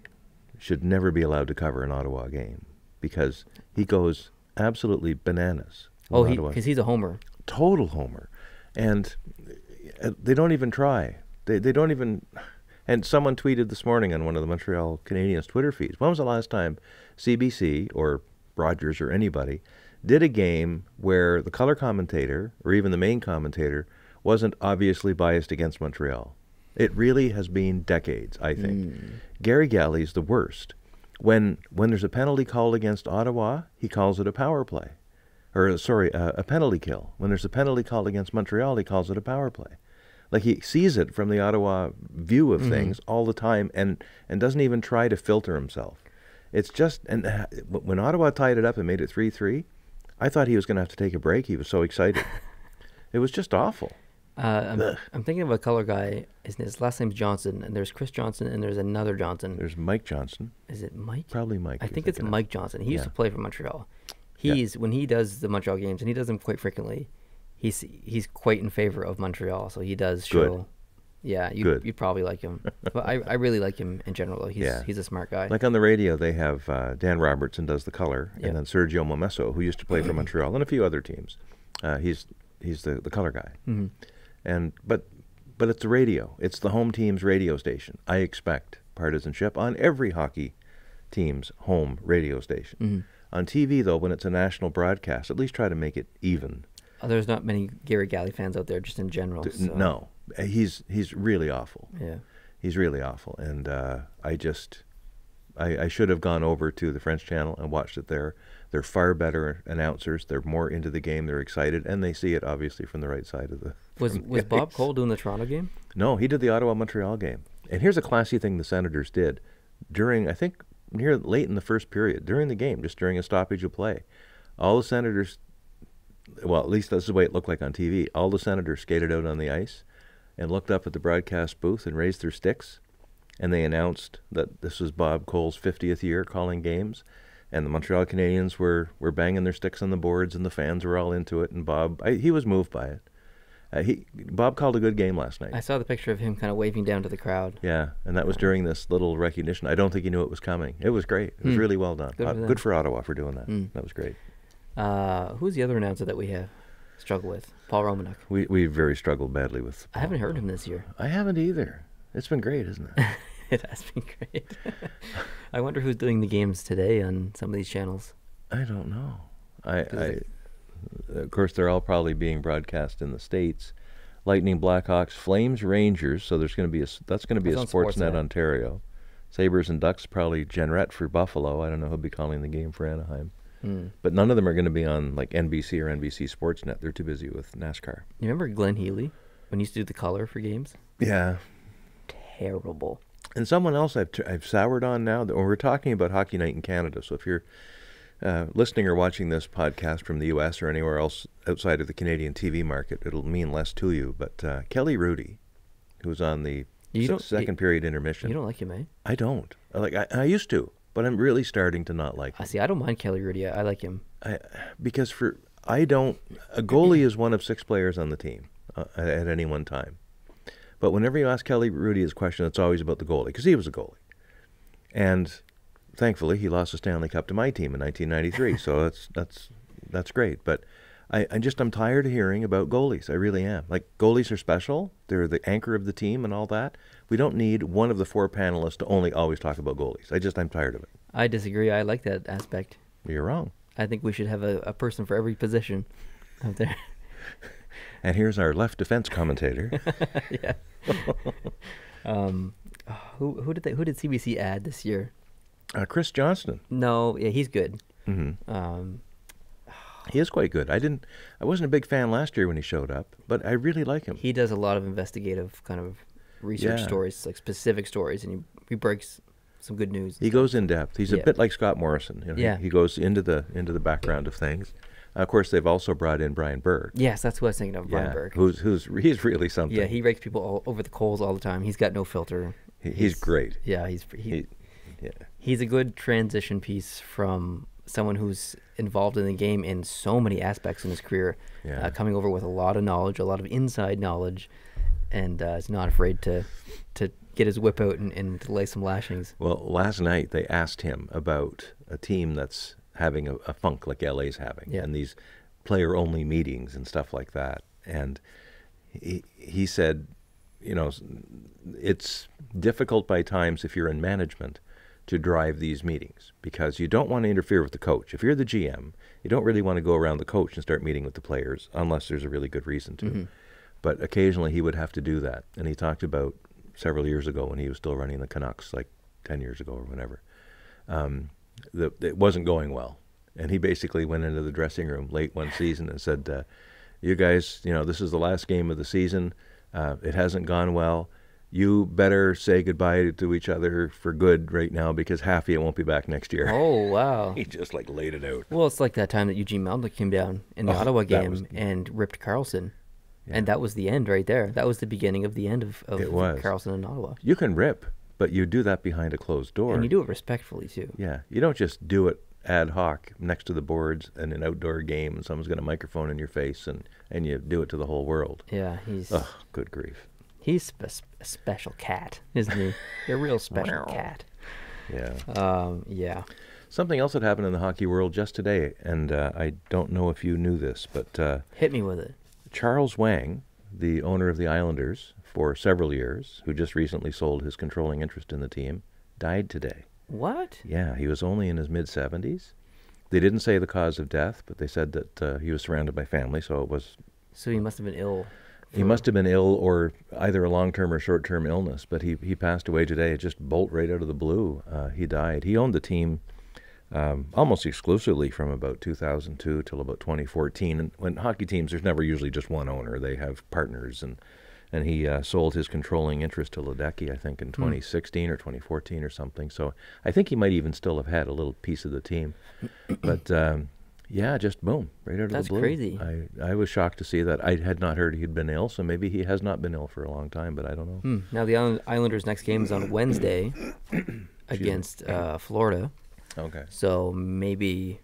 should never be allowed to cover an Ottawa game because he goes absolutely bananas. Oh, because he's a homer. Total homer. And they don't even try. They don't even... And someone tweeted this morning on one of the Montreal Canadiens Twitter feeds, when was the last time CBC or Rogers or anybody did a game where the color commentator or even the main commentator wasn't obviously biased against Montreal? It really has been decades, I think. Gary Galley's the worst. When there's a penalty called against Ottawa, he calls it a power play. A penalty kill. When there's a penalty called against Montreal, he calls it a power play. Like he sees it from the Ottawa view of things all the time and doesn't even try to filter himself. It's just, and when Ottawa tied it up and made it 3-3, I thought he was going to have to take a break. He was so excited. It was just awful. I'm thinking of a color guy. His last name's Johnson, and there's Chris Johnson, and there's another Johnson. There's Mike Johnson. Is it Mike? Probably Mike. I think it's Mike Johnson. He used to play for Montreal. When he does the Montreal games, and he does them quite frequently, he's quite in favor of Montreal. So he does show. Good. Yeah, you probably like him. But I really like him in general. He's a smart guy. Like on the radio, they have Dan Robertson does the color, and then Sergio Momesso, who used to play for Montreal and a few other teams. He's the color guy. But it's the radio. It's the home team's radio station. I expect partisanship on every hockey team's home radio station. On TV, though, when it's a national broadcast, at least try to make it even. There's not many Gary Galley fans out there, just in general. So. No, he's really awful. Yeah, he's really awful, and I should have gone over to the French channel and watched it there. They're far better announcers. They're more into the game. They're excited, and they see it obviously from the right side of the. Was Bob Cole doing the Toronto game? No, he did the Ottawa-Montreal game. And here's a classy thing the Senators did during, I think, late in the first period, during the game, just during a stoppage of play. All the Senators, well, at least that's the way it looked like on TV, all the Senators skated out on the ice and looked up at the broadcast booth and raised their sticks, and they announced that this was Bob Cole's 50th year calling games, and the Montreal Canadiens were banging their sticks on the boards, and the fans were all into it, and Bob, he was moved by it. Bob called a good game last night. I saw the picture of him kind of waving down to the crowd. Yeah, and that was during this little recognition. I don't think he knew it was coming. It was great. It was really well done. Good for Ottawa for doing that. That was great. Who's the other announcer that we have struggled with? Paul Romanuk. We very struggled badly with Paul. I haven't heard him this year. I haven't either. It's been great, isn't it? It has been great. I wonder who's doing the games today on some of these channels. I don't know. Of course, they're all probably being broadcast in the States. Lightning, Blackhawks, Flames, Rangers. So there's going to be that's going to be a Sportsnet Ontario. Sabres and Ducks, probably Jenrette for Buffalo. I don't know who'll be calling the game for Anaheim. But none of them are going to be on like NBC or NBC Sportsnet. They're too busy with NASCAR. You remember Glenn Healy when he used to do the color for games? Yeah. Terrible. And someone else I've soured on now, that when we're talking about Hockey Night in Canada, so if you're listening or watching this podcast from the U.S. or anywhere else outside of the Canadian TV market, it'll mean less to you. But Kelly Rudy, who's on the second period intermission. You don't like him, eh? I don't. I used to, but I'm really starting to not like him. See, I don't mind Kelly Rudy. I like him. Because a goalie is one of 6 players on the team at any one time. But whenever you ask Kelly Rudy his question, it's always about the goalie, because he was a goalie. And thankfully, he lost the Stanley Cup to my team in 1993, so that's great. But I'm tired of hearing about goalies. I really am. Like, goalies are special. They're the anchor of the team and all that. We don't need one of the 4 panelists to only always talk about goalies. I'm tired of it. I disagree. I like that aspect. You're wrong. I think we should have a person for every position out there. And here's our left defense commentator. Yeah. Who did CBC add this year? Chris Johnston. No, yeah, he's good. Mm-hmm. He is quite good. I wasn't a big fan last year when he showed up, but I really like him. He does a lot of investigative kind of research stories, like specific stories, and he breaks some good news. He goes in depth. He's a bit like Scott Morrison. You know, he goes into the background of things. Of course, they've also brought in Brian Burke. Yes, that's what I was thinking of, Brian Burke. He's really something. Yeah, he rakes people all over the coals all the time. He's got no filter. He's great. Yeah, he's a good transition piece from someone who's involved in the game in so many aspects in his career, coming over with a lot of knowledge, a lot of inside knowledge, and is not afraid to get his whip out and to lay some lashings. Well, last night they asked him about a team that's having a funk like LA's having, and these player-only meetings and stuff like that. And he said, you know, it's difficult by times if you're in management to drive these meetings, because you don't want to interfere with the coach. If you're the GM, you don't really want to go around the coach and start meeting with the players unless there's a really good reason to. Mm-hmm. But occasionally he would have to do that. And he talked about several years ago when he was still running the Canucks, like 10 years ago or whenever, it wasn't going well. And he basically went into the dressing room late one season and said, you guys, you know, this is the last game of the season. It hasn't gone well. You better say goodbye to each other for good right now, because half of you won't be back next year. Oh, wow. He just laid it out. Well, it's like that time that Eugene Melnyk came down in the Ottawa game and ripped Karlsson. Yeah. And that was the end right there. That was the beginning of the end of Karlsson in Ottawa. You can rip, but you do that behind a closed door. And you do it respectfully, too. Yeah. You don't just do it ad hoc next to the boards in an outdoor game and someone's got a microphone in your face and you do it to the whole world. Yeah, Oh, good grief. He's a special cat, isn't he? A real special cat. Yeah. Yeah. Something else that happened in the hockey world just today, and I don't know if you knew this, but... hit me with it. Charles Wang, the owner of the Islanders for several years, who just recently sold his controlling interest in the team, died today. What? Yeah, he was only in his mid-70s. They didn't say the cause of death, but they said that he was surrounded by family, so it was... So he must have been ill. He must have been ill, or either a long-term or short-term illness, but he passed away today. It just bolt right out of the blue. He died. He owned the team almost exclusively from about 2002 till about 2014. And when hockey teams, there's never usually just one owner. They have partners, and he sold his controlling interest to Ledecky, I think, in 2016 or 2014 or something. So I think he might even still have had a little piece of the team. But... yeah, just boom, right out of the blue. That's crazy. I was shocked to see that. I had not heard he'd been ill, so maybe he has not been ill for a long time, but I don't know. Now, the Islanders' next game is on Wednesday against Florida. Okay. So maybe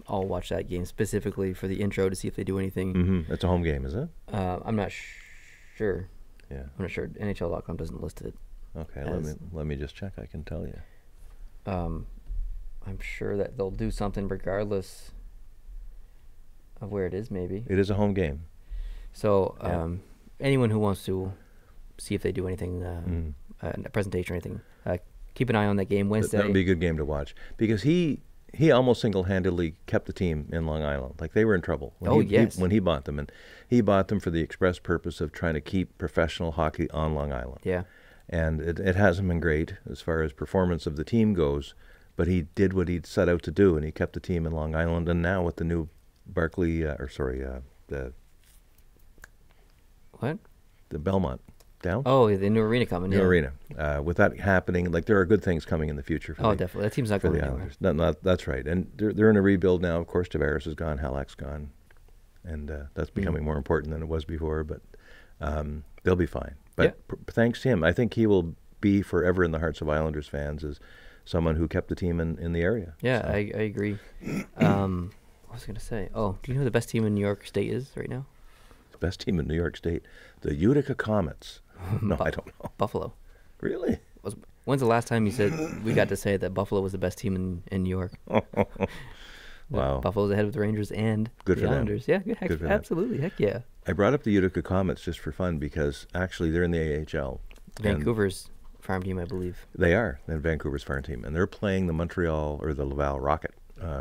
I'll watch that game specifically for the intro to see if they do anything. Mm-hmm. It's a home game, is it? I'm not sure. Yeah. I'm not sure. NHL.com doesn't list it. Okay, let me just check. I can tell you. I'm sure that they'll do something regardless of where it is, maybe. It is a home game. So anyone who wants to see if they do anything, a presentation or anything, keep an eye on that game Wednesday. That would be a good game to watch, because he almost single-handedly kept the team in Long Island. Like, they were in trouble when he bought them. And he bought them for the express purpose of trying to keep professional hockey on Long Island. Yeah. And it hasn't been great as far as performance of the team goes, but he did what he'd set out to do, and he kept the team in Long Island. And now with the new the What? the Belmont Downs. Oh, the new arena coming. New yeah. arena. With that happening, like there are good things coming in the future. For Definitely. That team's not for going the anywhere. Islanders. That's right. And they're in a rebuild now. Of course, Tavares is gone, Halak's gone, and that's becoming more important than it was before. But they'll be fine. But thanks to him, I think he will be forever in the hearts of Islanders fans as someone who kept the team in the area. Yeah, so. I agree. What was I going to say? Oh, do you know who the best team in New York State is right now? The best team in New York State? The Utica Comets. No, I don't know. Buffalo. Really? When's the last time you said we got to say that Buffalo was the best team in New York? Wow. Buffalo's ahead of the Rangers and good the for Islanders. Them. Yeah, good for absolutely. Them. Heck yeah. I brought up the Utica Comets just for fun because actually they're in the AHL. Vancouver's farm team, I believe. They are. They're Vancouver's farm team. And they're playing the Montreal or the Laval Rocket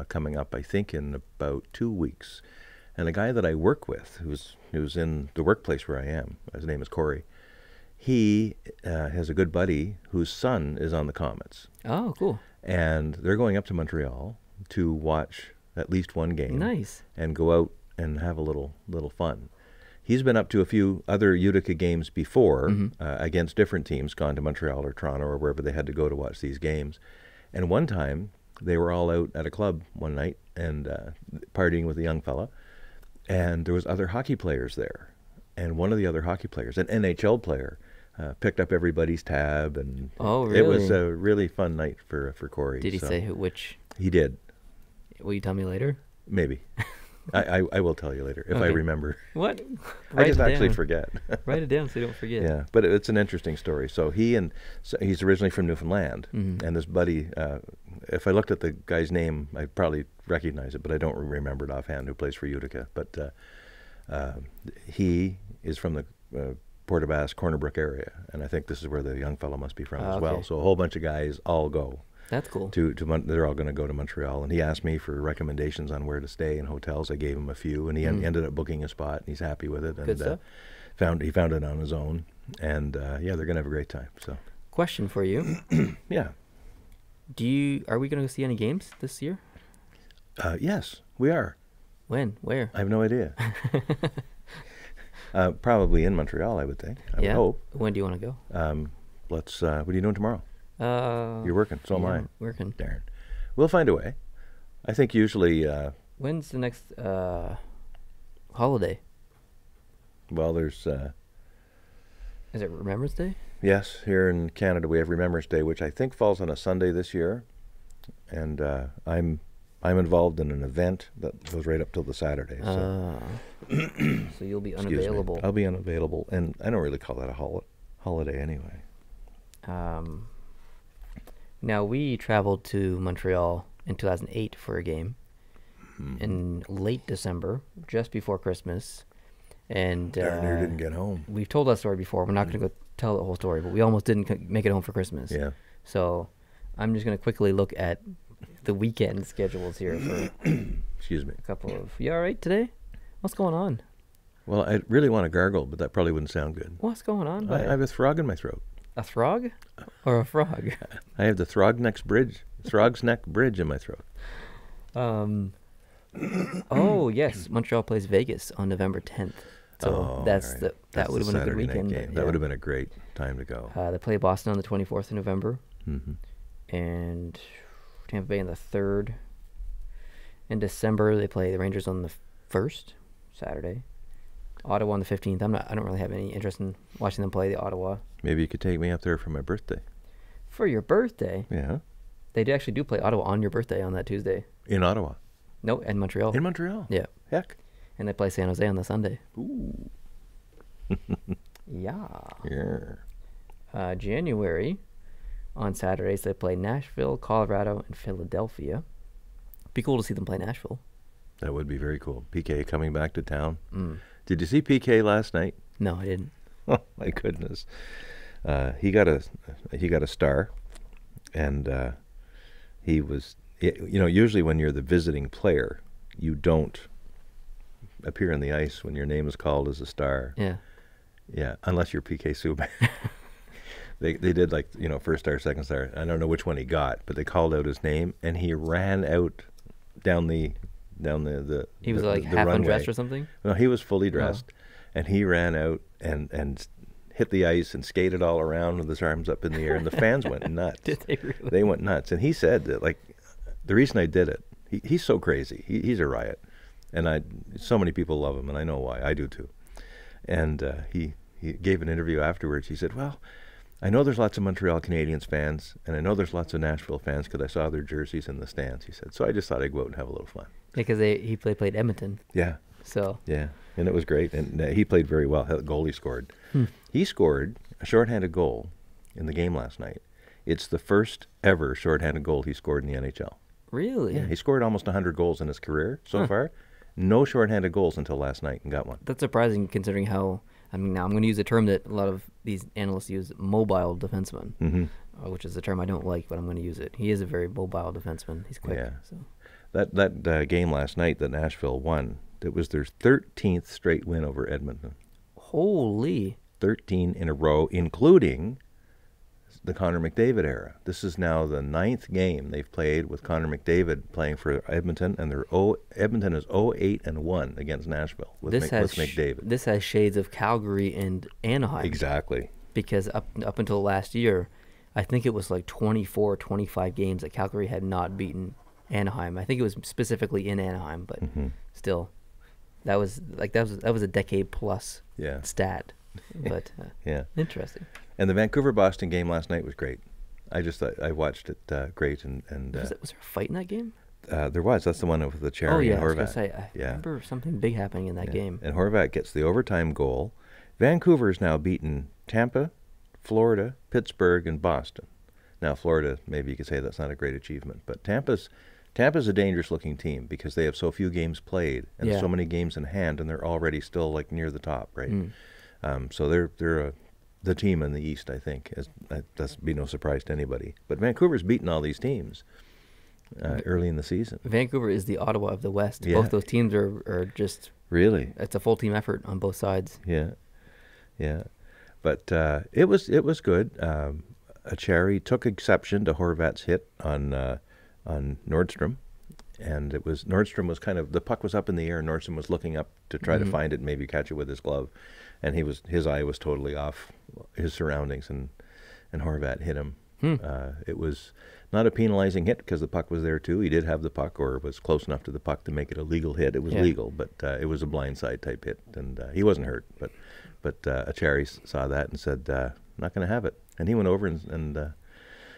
coming up, I think, in about 2 weeks. And a guy that I work with, who's in the workplace where I am, his name is Corey, he has a good buddy whose son is on the Comets. Oh, cool. And they're going up to Montreal to watch at least one game. Nice. And go out and have a little fun. He's been up to a few other Utica games before against different teams, gone to Montreal or Toronto or wherever they had to go to watch these games. And one time, they were all out at a club one night and partying with a young fella. And there was other hockey players there. And one of the other hockey players, an NHL player, picked up everybody's tab. And really? It was a really fun night for Corey. Did he say which? He did. Will you tell me later? Maybe. I will tell you later if I remember. What? I just actually forget. Write it down so you don't forget. Yeah, but it's an interesting story. So he's originally from Newfoundland, and this buddy, if I looked at the guy's name, I'd probably recognize it, but I don't remember it offhand who plays for Utica. But he is from the Port aux Basques, Corner Brook area, and I think this is where the young fellow must be from as well. So a whole bunch of guys all go. That's cool. They're all going to go to Montreal, and he asked me for recommendations on where to stay in hotels. I gave him a few, and he ended up booking a spot, and he's happy with it. And good stuff. He found it on his own, and they're going to have a great time. So, question for you. Yeah. Are we going to go see any games this year? Yes, we are. When? Where? I have no idea. Probably in Montreal, I would think. I would hope. When do you want to go? What are you doing tomorrow? You're working, so am I. Working. Darn. We'll find a way. I think usually... when's the next holiday? Well, there's... Is it Remembrance Day? Yes, here in Canada we have Remembrance Day, which I think falls on a Sunday this year. And I'm involved in an event that goes right up till the Saturday. So, so you'll be unavailable. I'll be unavailable, and I don't really call that a holiday anyway. Now, we traveled to Montreal in 2008 for a game in late December, just before Christmas. And Darn near didn't get home. We've told that story before. We're not going to go tell the whole story, but we almost didn't make it home for Christmas. Yeah. So I'm just going to quickly look at the weekend schedules here for Excuse me. a couple of... You all right today? What's going on? Well, I really want to gargle, but that probably wouldn't sound good. What's going on? I have a throg in my throat. A throg? Or a frog? I have the Throg's Neck Bridge in my throat. Oh, yes. Montreal plays Vegas on November 10th. So that would have been a good weekend. That would have been a great time to go. They play Boston on the 24th of November. Mm-hmm. And Tampa Bay on the 3rd. In December, they play the Rangers on the 1st, Saturday. Ottawa on the 15th. I don't really have any interest in watching them play the Ottawa. Maybe you could take me up there for my birthday. For your birthday? Yeah. They actually do play Ottawa on your birthday on that Tuesday. In Ottawa? No, in Montreal. In Montreal? Yeah. Heck. And they play San Jose on the Sunday. Ooh. Yeah. Yeah. January, on Saturdays, they play Nashville, Colorado, and Philadelphia. Be cool to see them play Nashville. That would be very cool. PK coming back to town. Did you see PK last night? No, I didn't. Oh my goodness. He got a star, and he was. Usually when you're the visiting player, you don't appear on the ice when your name is called as a star. Yeah. Yeah, unless you're PK Subban. they did like, first star, second star. I don't know which one he got, but they called out his name, and he ran out down the He was the, like the half runway. undressed or something? No, he was fully dressed, and he ran out and hit the ice and skated all around with his arms up in the air, and the fans went nuts. Did they really? They went nuts, and he said that, like, the reason I did it, he's so crazy. He's a riot, and so many people love him, and I know why. I do too. And he gave an interview afterwards. He said, well, I know there's lots of Montreal Canadiens fans, and I know there's lots of Nashville fans because I saw their jerseys in the stands, he said. So I just thought I'd go out and have a little fun. Yeah, because he played Edmonton. Yeah. So. Yeah, and it was great, and he played very well. The goal he scored. He scored a shorthanded goal in the game last night. It's the first ever shorthanded goal he scored in the NHL. Really? Yeah, he scored almost 100 goals in his career so far. No shorthanded goals until last night, and got one. That's surprising considering how, now I'm going to use a term that a lot of these analysts use, mobile defenseman, which is a term I don't like, but I'm going to use it. He is a very mobile defenseman. He's quick. Yeah. So. That game last night that Nashville won, it was their 13th straight win over Edmonton. Holy. 13 in a row, including the Connor McDavid era. This is now the 9th game they've played with Connor McDavid playing for Edmonton, and Edmonton is 0-8-1 against Nashville with McDavid. This has shades of Calgary and Anaheim. Exactly. Because up until last year, I think it was like 24, 25 games that Calgary had not beaten Anaheim. I think it was specifically in Anaheim, but still, that was a decade plus stat. But yeah, interesting. And the Vancouver-Boston game last night was great. I just thought I watched it great, and was there a fight in that game? There was. That's the one with the Cherry and Horvat. I was gonna say, I remember something big happening in that game. And Horvat gets the overtime goal. Vancouver's now beaten Tampa, Florida, Pittsburgh, and Boston. Now Florida, maybe you could say that's not a great achievement, but Tampa's a dangerous-looking team because they have so few games played and so many games in hand, and they're already still like near the top, right? So they're the team in the East, I think. That's be no surprise to anybody. But Vancouver's beaten all these teams early in the season. Vancouver is the Ottawa of the West. Yeah. Both those teams are just really. It's a full team effort on both sides. Yeah. But it was good. Cherry took exception to Horvat's hit on Nordstrom, and Nordstrom was the puck was up in the air, and Nordstrom was looking up to try to find it, maybe catch it with his glove, and his eye was totally off his surroundings, and Horvat hit him. It was not a penalizing hit because the puck was there too. He did have the puck, or was close enough to the puck to make it a legal hit. It was legal, but it was a blindside type hit, and he wasn't hurt. But Cherry saw that and said, "Not going to have it." And he went over and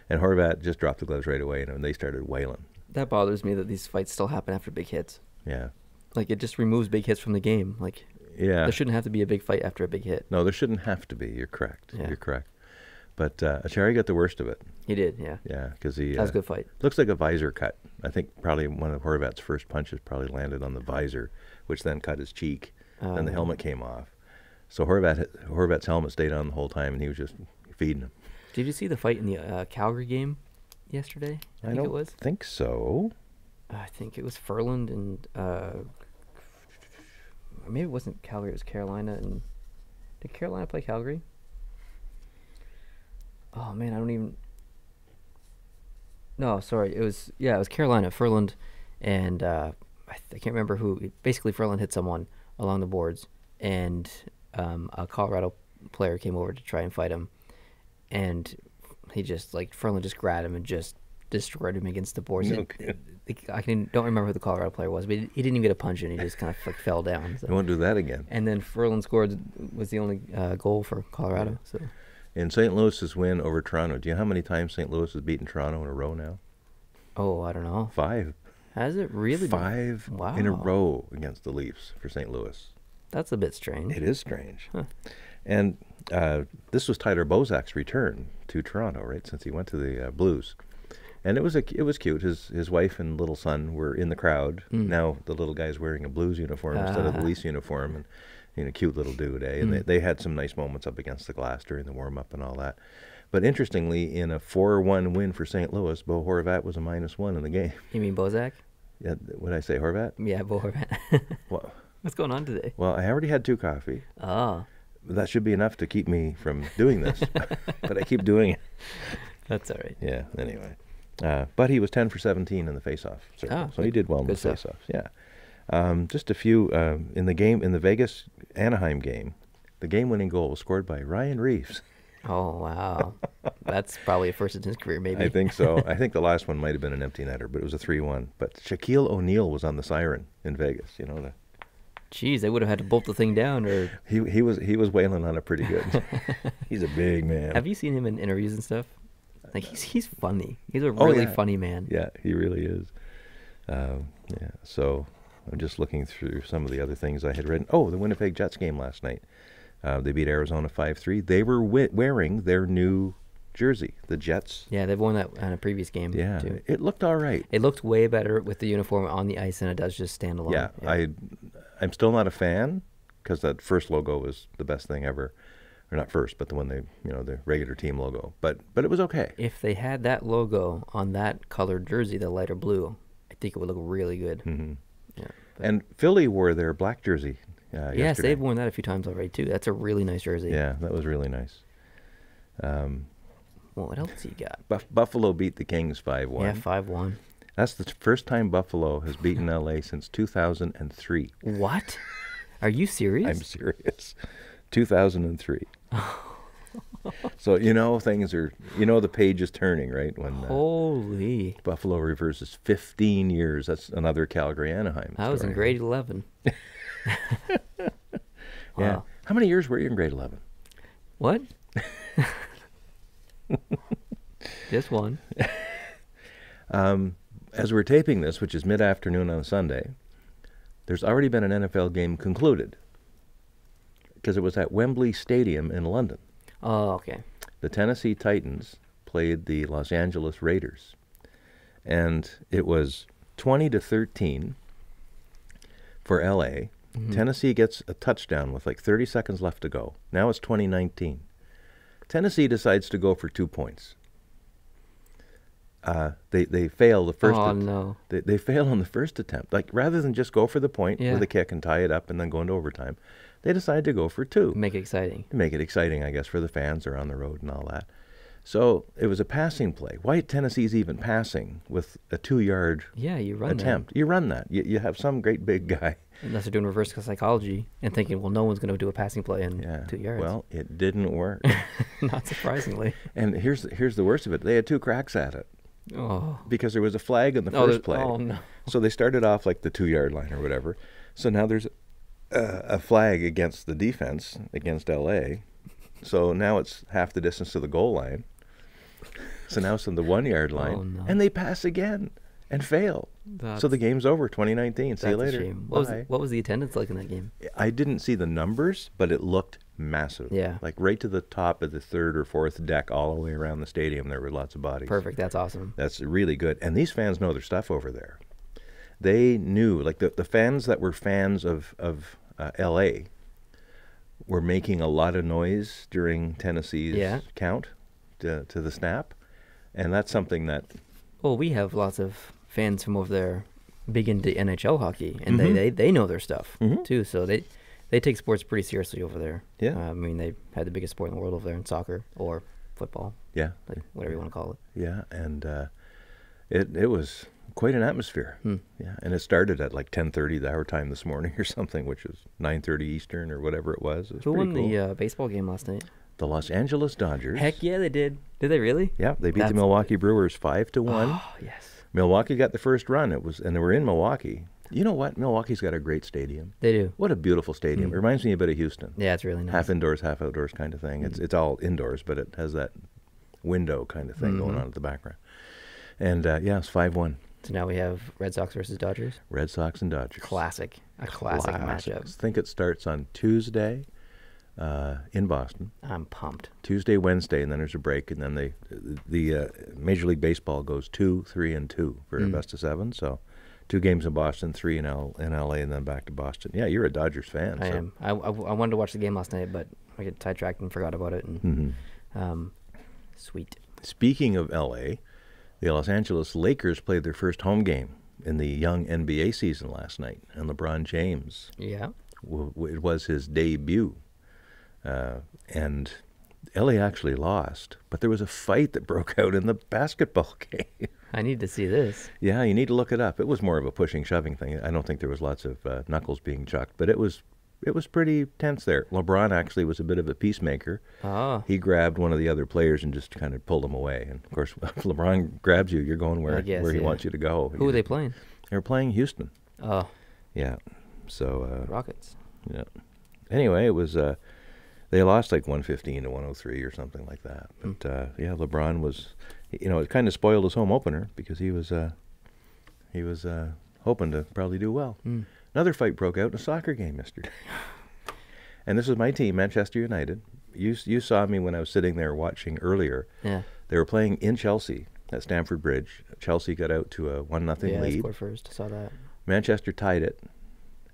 Horvat just dropped the gloves right away, and they started wailing. That bothers me that these fights still happen after big hits. Yeah. Like, it just removes big hits from the game. Like, there shouldn't have to be a big fight after a big hit. No, there shouldn't have to be. You're correct. Yeah. You're correct. But Cherry got the worst of it. He did, yeah. Yeah, because he... That was a good fight. Looks like a visor cut. I think probably one of Horvat's first punches probably landed on the visor, which then cut his cheek, and the helmet came off. So Horvat's helmet stayed on the whole time, and he was just feeding him. Did you see the fight in the Calgary game yesterday? I think it was. Think so. I think it was Furland and maybe it wasn't Calgary. It was Carolina. And did Carolina play Calgary? Oh man, I don't even. No, sorry. It was Carolina, Furland, and I can't remember who. Basically, Furland hit someone along the boards, and a Colorado player came over to try and fight him, and Furland just grabbed him and just destroyed him against the boards. Okay. I don't remember who the Colorado player was, but he didn't even get a punch in. He just kind of fell down. So. I won't do that again. And then Furland was the only goal for Colorado. So. In St. Louis's win over Toronto, do you know how many times St. Louis has beaten Toronto in a row now? Oh, I don't know. 5. Has it really? 5 in a row against the Leafs for St. Louis. That's a bit strange. It is strange. Huh. And this was Tyler Bozak's return to Toronto, right, since he went to the Blues. And it was cute. His wife and little son were in the crowd. Now the little guy's wearing a Blues uniform instead of the Leafs uniform, and cute little dude, eh? And they had some nice moments up against the glass during the warm-up and all that. But interestingly, in a 4-1 win for St. Louis, Bo Horvat was a -1 in the game. You mean Bozak? Yeah, what did I say, Horvat? Yeah, Bo Horvat. Well, what's going on today? Well, I already had 2 coffee. Oh. that should be enough to keep me from doing this. But I keep doing it. That's all right. Yeah, anyway. But he was 10 for 17 in the face-off circle, so he did well in the face-offs. Yeah. Just a few in the Vegas Anaheim game. The game-winning goal was scored by Ryan Reeves. Oh, wow. That's probably a first in his career, maybe. I think so. I think the last one might have been an empty netter, but it was a 3-1. But Shaquille O'Neal was on the siren in Vegas. You know, Jeez, they would have had to bolt the thing down, or he was wailing on it pretty good. He's a big man. Have you seen him in interviews and stuff? Like he's funny. He's a really funny man. Yeah, he really is. Yeah. So I'm just looking through some of the other things I had written. Oh, the Winnipeg Jets game last night. They beat Arizona 5-3. They were wearing their new jersey, the Jets. Yeah, they've worn that on a previous game. Yeah, too. it looked all right. It looked way better with the uniform on the ice than it does just stand alone. Yeah. I'm still not a fan because that first logo was the best thing ever. Or not first, but the one the regular team logo. But it was okay. If they had that logo on that colored jersey, the lighter blue, I think it would look really good. Mm-hmm. Yeah. And Philly wore their black jersey yes, yesterday. they've worn that a few times already too. That's a really nice jersey. Yeah, that was really nice. Well, what else you got? Buffalo beat the Kings 5-1. Yeah, 5-1. That's the first time Buffalo has beaten LA since 2003. What? Are you serious? I'm serious. 2003. So things are the page is turning, right? When Holy. Buffalo reverses 15 years. That's another Calgary Anaheim. I was in grade 11. Yeah. Wow. How many years were you in grade 11? What? Just one. As we're taping this, which is mid-afternoon on Sunday, there's already been an NFL game concluded because it was at Wembley Stadium in London. Oh, okay. The Tennessee Titans played the Los Angeles Raiders, and it was 20-13 for LA. Mm-hmm. Tennessee gets a touchdown with like 30 seconds left to go. Now it's 2019. Tennessee decides to go for 2 points. They fail the first. Oh no! They fail on the first attempt. Like rather than just go for the point with a kick and tie it up and then go into overtime, they decide to go for 2. Make it exciting. To make it exciting, I guess, for the fans or on the road and all that. So it was a passing play. Why Tennessee's even passing with a 2-yard you run attempt? That. You run that. You have some great big guy. Unless they're doing reverse psychology and thinking, well, no one's going to do a passing play in 2 yards. Well, it didn't work. Not surprisingly. And here's the worst of it. They had 2 cracks at it. Oh. Because there was a flag in the first play. Oh, no. So they started off like the 2-yard line or whatever. So now there's a flag against the defense, against L.A. So now it's half the distance to the goal line. So now it's on the 1-yard line. Oh, no. And they pass again and fail. So the game's over, 2019. See you later. A shame. What was the attendance like in that game? I didn't see the numbers, but it looked massive. Yeah. Like right to the top of the 3rd or 4th deck all the way around the stadium, there were lots of bodies. Perfect. That's awesome. That's really good. And these fans know their stuff over there. They knew, like the fans that were fans of L.A. were making a lot of noise during Tennessee's count to the snap. And that's something that... Well, we have lots of fans from over there big into NHL hockey, and Mm-hmm. they know their stuff, Mm-hmm. too. So they take sports pretty seriously over there. Yeah. I mean, they had the biggest sport in the world over there in soccer or football. Yeah. Like whatever you want to call it. Yeah, and it was quite an atmosphere. Yeah, and it started at like 10:30 our time this morning or something, which was 9:30 Eastern or whatever it was. It was Who pretty won cool. the baseball game last night? The Los Angeles Dodgers. Heck yeah, they did. Did they really? Yeah, they beat the Milwaukee Brewers 5-1. Oh, yes. Milwaukee got the first run. And they were in Milwaukee. You know what? Milwaukee's got a great stadium. They do. What a beautiful stadium. It reminds me a bit of Houston. Yeah, it's really nice. Half indoors, half outdoors kind of thing. It's all indoors, but it has that window kind of thing going on at the background. And it's 5-1. So now we have Red Sox versus Dodgers. Red Sox and Dodgers. A classic matchup. I think it starts on Tuesday in Boston. I'm pumped. Tuesday, Wednesday, and then there's a break, and then the Major League Baseball goes 2, 3, and 2 for a best of 7. So 2 games in Boston, 3 in L.A., and then back to Boston. Yeah, you're a Dodgers fan. I am. I wanted to watch the game last night, but I get sidetracked and forgot about it. And sweet. Speaking of L.A., the Los Angeles Lakers played their first home game in the young NBA season last night, and LeBron James. Yeah. It was his debut And LA actually lost, but there was a fight that broke out in the basketball game. I need to see this. Yeah, you need to look it up. It was more of a pushing, shoving thing. I don't think there was lots of knuckles being chucked, but it was pretty tense there. LeBron actually was a bit of a peacemaker. Oh. He grabbed one of the other players and just kind of pulled him away. And of course, if LeBron grabs you, you're going where he wants you to go. Who were they playing? They were playing Houston. Oh. Yeah. So. Rockets. Yeah. Anyway, it was. They lost like 115 to 103 or something like that. But yeah, LeBron was. It kind of spoiled his home opener because he was hoping to probably do well. Another fight broke out in a soccer game yesterday. And this was my team, Manchester United. You saw me when I was sitting there watching earlier. Yeah. They were playing in Chelsea at Stamford Bridge. Chelsea got out to a 1-0 lead. Yeah, I scored first. I saw that. Manchester tied it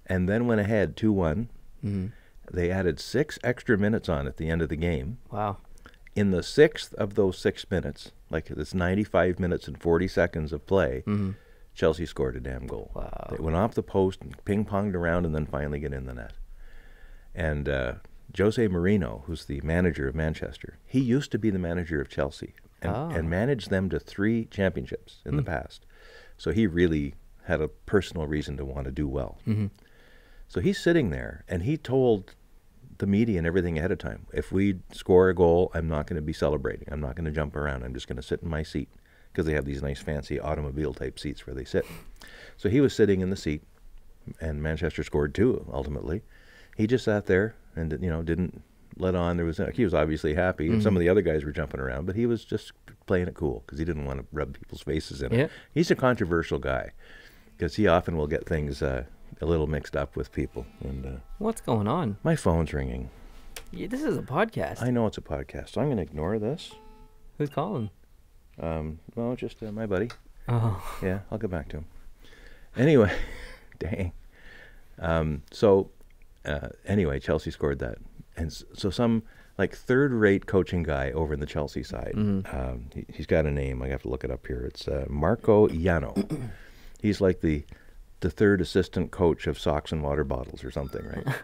and then went ahead 2-1. They added 6 extra minutes on at the end of the game. Wow. In the 6th of those 6 minutes, like it's 95 minutes and 40 seconds of play, Chelsea scored a damn goal. Wow. It went off the post and ping-ponged around and then finally get in the net. And Jose Mourinho, who's the manager of Manchester, he used to be the manager of Chelsea and managed them to 3 championships in the past. So he really had a personal reason to want to do well. So he's sitting there, and he told the media and everything ahead of time, if we score a goal, I'm not going to be celebrating. I'm not going to jump around. I'm just going to sit in my seat, because they have these nice fancy automobile-type seats where they sit. So he was sitting in the seat, and Manchester scored 2, ultimately. He just sat there and, didn't let on. He was obviously happy, and some of the other guys were jumping around, but he was just playing it cool because he didn't want to rub people's faces in it. He's a controversial guy because he often will get things a little mixed up with people. And what's going on? My phone's ringing. Yeah, this is a podcast. I know it's a podcast, so I'm going to ignore this. Who's calling? Well, just my buddy. Oh. Yeah, I'll get back to him. Anyway, dang. Anyway, Chelsea scored that. And so some third-rate coaching guy over in the Chelsea side, he's got a name. I have to look it up here. It's Marco Ianno. He's like the third assistant coach of socks and water bottles or something, right?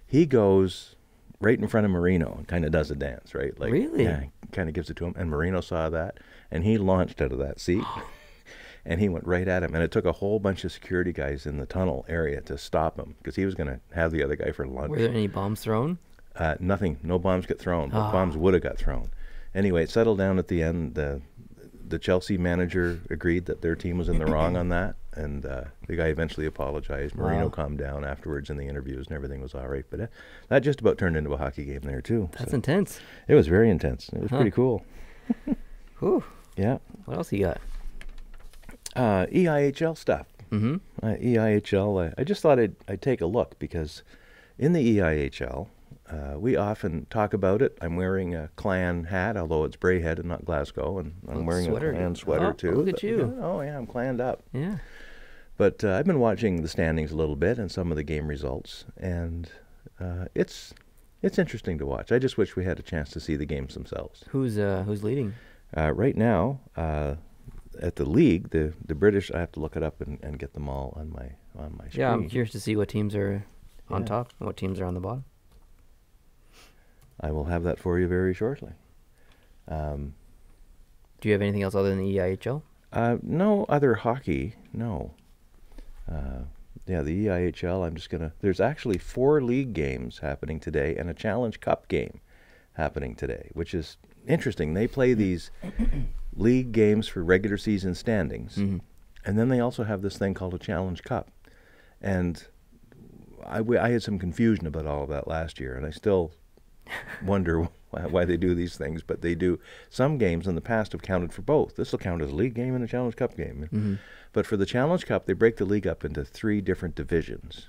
He goes right in front of Marino and kind of does a dance, right? Really? Yeah, kind of gives it to him. And Marino saw that, and he launched out of that seat. And he went right at him. And it took a whole bunch of security guys in the tunnel area to stop him because he was going to have the other guy for lunch. Were there any bombs thrown? Nothing. No bombs got thrown. But bombs would have got thrown. Anyway, it settled down at the end. The Chelsea manager agreed that their team was in the wrong on that. And the guy eventually apologized. Marino calmed down afterwards in the interviews and everything was all right. But that just about turned into a hockey game there, too. That's intense. It was very intense. It was pretty cool. Whew. Yeah. What else you got? EIHL stuff. EIHL, I just thought I'd take a look because in the EIHL, we often talk about it. I'm wearing a Clan hat, although it's Braehead and not Glasgow, and I'm wearing a Clan sweater too. Look at you. Oh yeah, I'm clanned up. Yeah. But I've been watching the standings a little bit and some of the game results, and it's interesting to watch. I just wish we had a chance to see the games themselves. Who's leading? Right now, at the league, the British, I have to look it up and get them all on my screen. Yeah, I'm curious to see what teams are on top and what teams are on the bottom. I will have that for you very shortly. Do you have anything else other than the EIHL? No other hockey, no. The EIHL, I'm just going to... There's actually 4 league games happening today and a Challenge Cup game happening today, which is interesting. They play these league games for regular season standings, and then they also have this thing called a Challenge Cup. And I had some confusion about all of that last year, and I still wonder why they do these things, but they do. Some games in the past have counted for both. This will count as a league game and a Challenge Cup game. But for the Challenge Cup, they break the league up into 3 different divisions,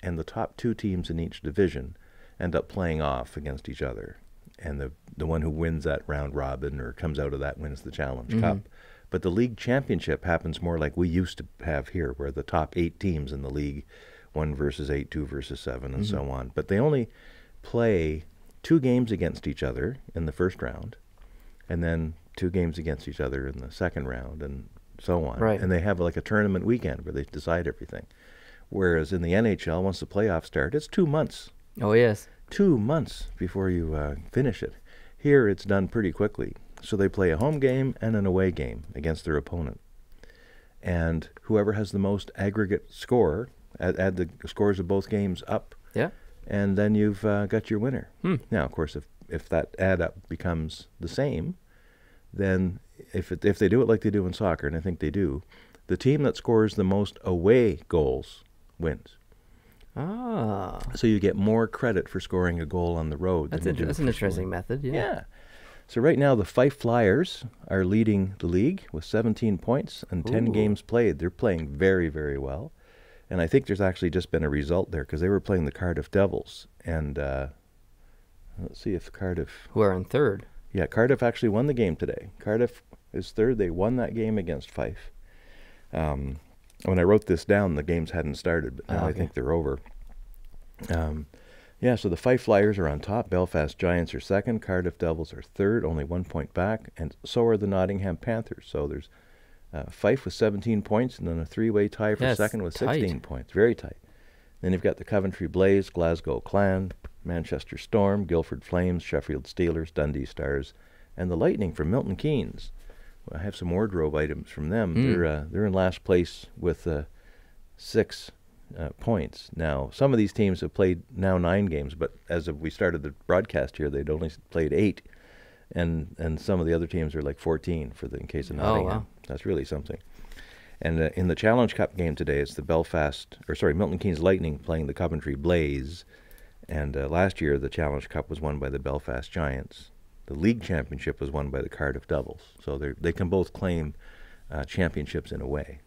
and the top 2 teams in each division end up playing off against each other. And the one who wins that round robin or comes out of that wins the Challenge Cup. But the league championship happens more like we used to have here, where the top 8 teams in the league, 1 versus 8, 2 versus 7, and so on. But they only play 2 games against each other in the first round, and then 2 games against each other in the second round, and so on. Right. And they have like a tournament weekend where they decide everything. Whereas in the NHL, once the playoffs start, it's 2 months. Oh, yes. 2 months before you finish it. Here, it's done pretty quickly. So they play a home game and an away game against their opponent. And whoever has the most aggregate score, add the scores of both games up, Yeah. and then you've got your winner. Now, of course, if that add up becomes the same, then if they do it like they do in soccer, and I think they do, the team that scores the most away goals wins. Ah. So you get more credit for scoring a goal on the road. That's than you do an for interesting scoring. method. Yeah. Yeah. So right now, the Fife Flyers are leading the league with 17 points and 10 Ooh. games played. They're playing very, very well. And I think there's actually just been a result there because they were playing the Cardiff Devils. And let's see if Cardiff... Who are in third. Yeah, Cardiff actually won the game today. Cardiff is third. They won that game against Fife. When I wrote this down, the games hadn't started, but now I think they're over. Yeah, so the Fife Flyers are on top. Belfast Giants are second. Cardiff Devils are third, only 1 point back. And so are the Nottingham Panthers. So there's Fife with 17 points and then a three-way tie for second with 16 points. Very tight. Then you've got the Coventry Blaze, Glasgow Clan, Manchester Storm, Guildford Flames, Sheffield Steelers, Dundee Stars, and the Lightning from Milton Keynes. I have some wardrobe items from them. They're in last place with 6 points. Now, some of these teams have played now 9 games, but as of we started the broadcast here, they'd only played 8, and some of the other teams are like 14 in case of Nottingham. Oh, wow. That's really something. And in the Challenge Cup game today, it's the Milton Keynes Lightning playing the Coventry Blaze, and last year the Challenge Cup was won by the Belfast Giants. The league championship was won by the Cardiff Devils, so they can both claim championships in a way.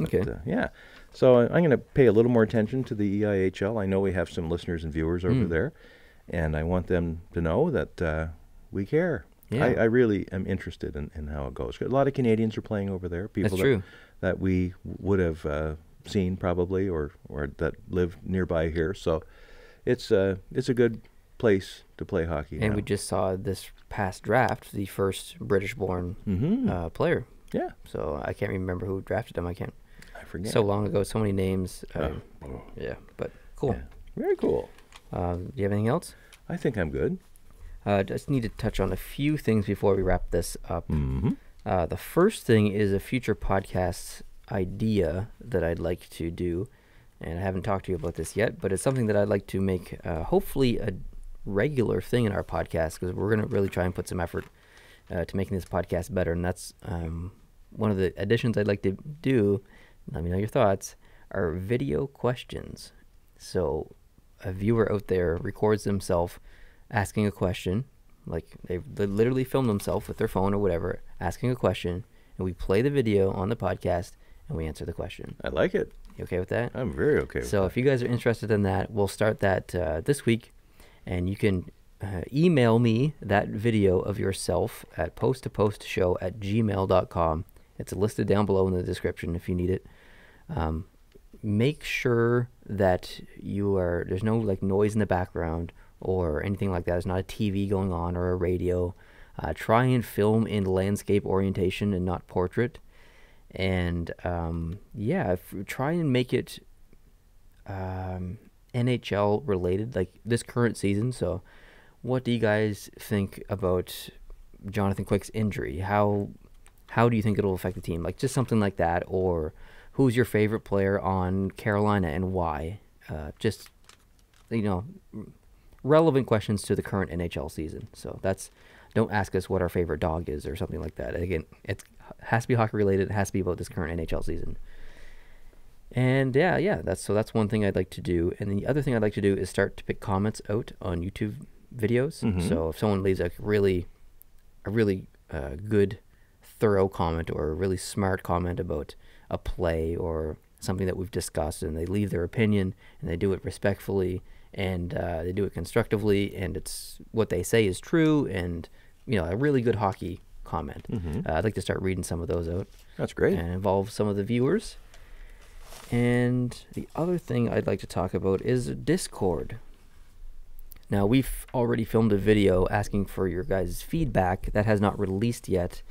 Okay. But, yeah. So I'm going to pay a little more attention to the EIHL. I know we have some listeners and viewers over there, and I want them to know that we care. Yeah. I really am interested in how it goes. A lot of Canadians are playing over there, people That's true. that we would have seen probably or that live nearby here. So it's a good place to play hockey. And now. we just saw this past draft, the first British-born player. Yeah. So I can't remember who drafted him. I forget. So long ago, so many names. Yeah, but cool. Yeah. Very cool. Do you have anything else? I think I'm good. Just need to touch on a few things before we wrap this up. The first thing is a future podcast idea that I'd like to do, and I haven't talked to you about this yet, but it's something that I'd like to make hopefully a regular thing in our podcast, because we're going to really try and put some effort to making this podcast better, and that's one of the additions I'd like to do. Let me know your thoughts. Are video questions. So a viewer out there records themselves asking a question, like they literally film themselves with their phone or whatever, asking a question, and we play the video on the podcast and we answer the question. I like it. You okay with that? I'm very okay with that. So if you guys are interested in that, we'll start that this week, and you can email me that video of yourself at posttopostShow@gmail.com. It's listed down below in the description if you need it. Make sure that there's no like noise in the background or anything like that. There's not a TV going on or a radio. Try and film in landscape orientation and not portrait. And try and make it NHL related, like this current season. So what do you guys think about Jonathan Quick's injury? How do you think it'll affect the team? Like just something like that, or who's your favorite player on Carolina and why? Just, relevant questions to the current NHL season. So don't ask us what our favorite dog is or something like that. Again, it has to be hockey related. It has to be about this current NHL season. And that's one thing I'd like to do. And then the other thing I'd like to do is start to pick comments out on YouTube videos. So if someone leaves a really good, thorough comment or a really smart comment about a play or something that we've discussed, and they leave their opinion and they do it respectfully and they do it constructively, and it's what they say is true, and a really good hockey comment. I'd like to start reading some of those out. That's great. And involve some of the viewers. And the other thing I'd like to talk about is Discord. Now, we've already filmed a video asking for your guys' feedback that has not released yet.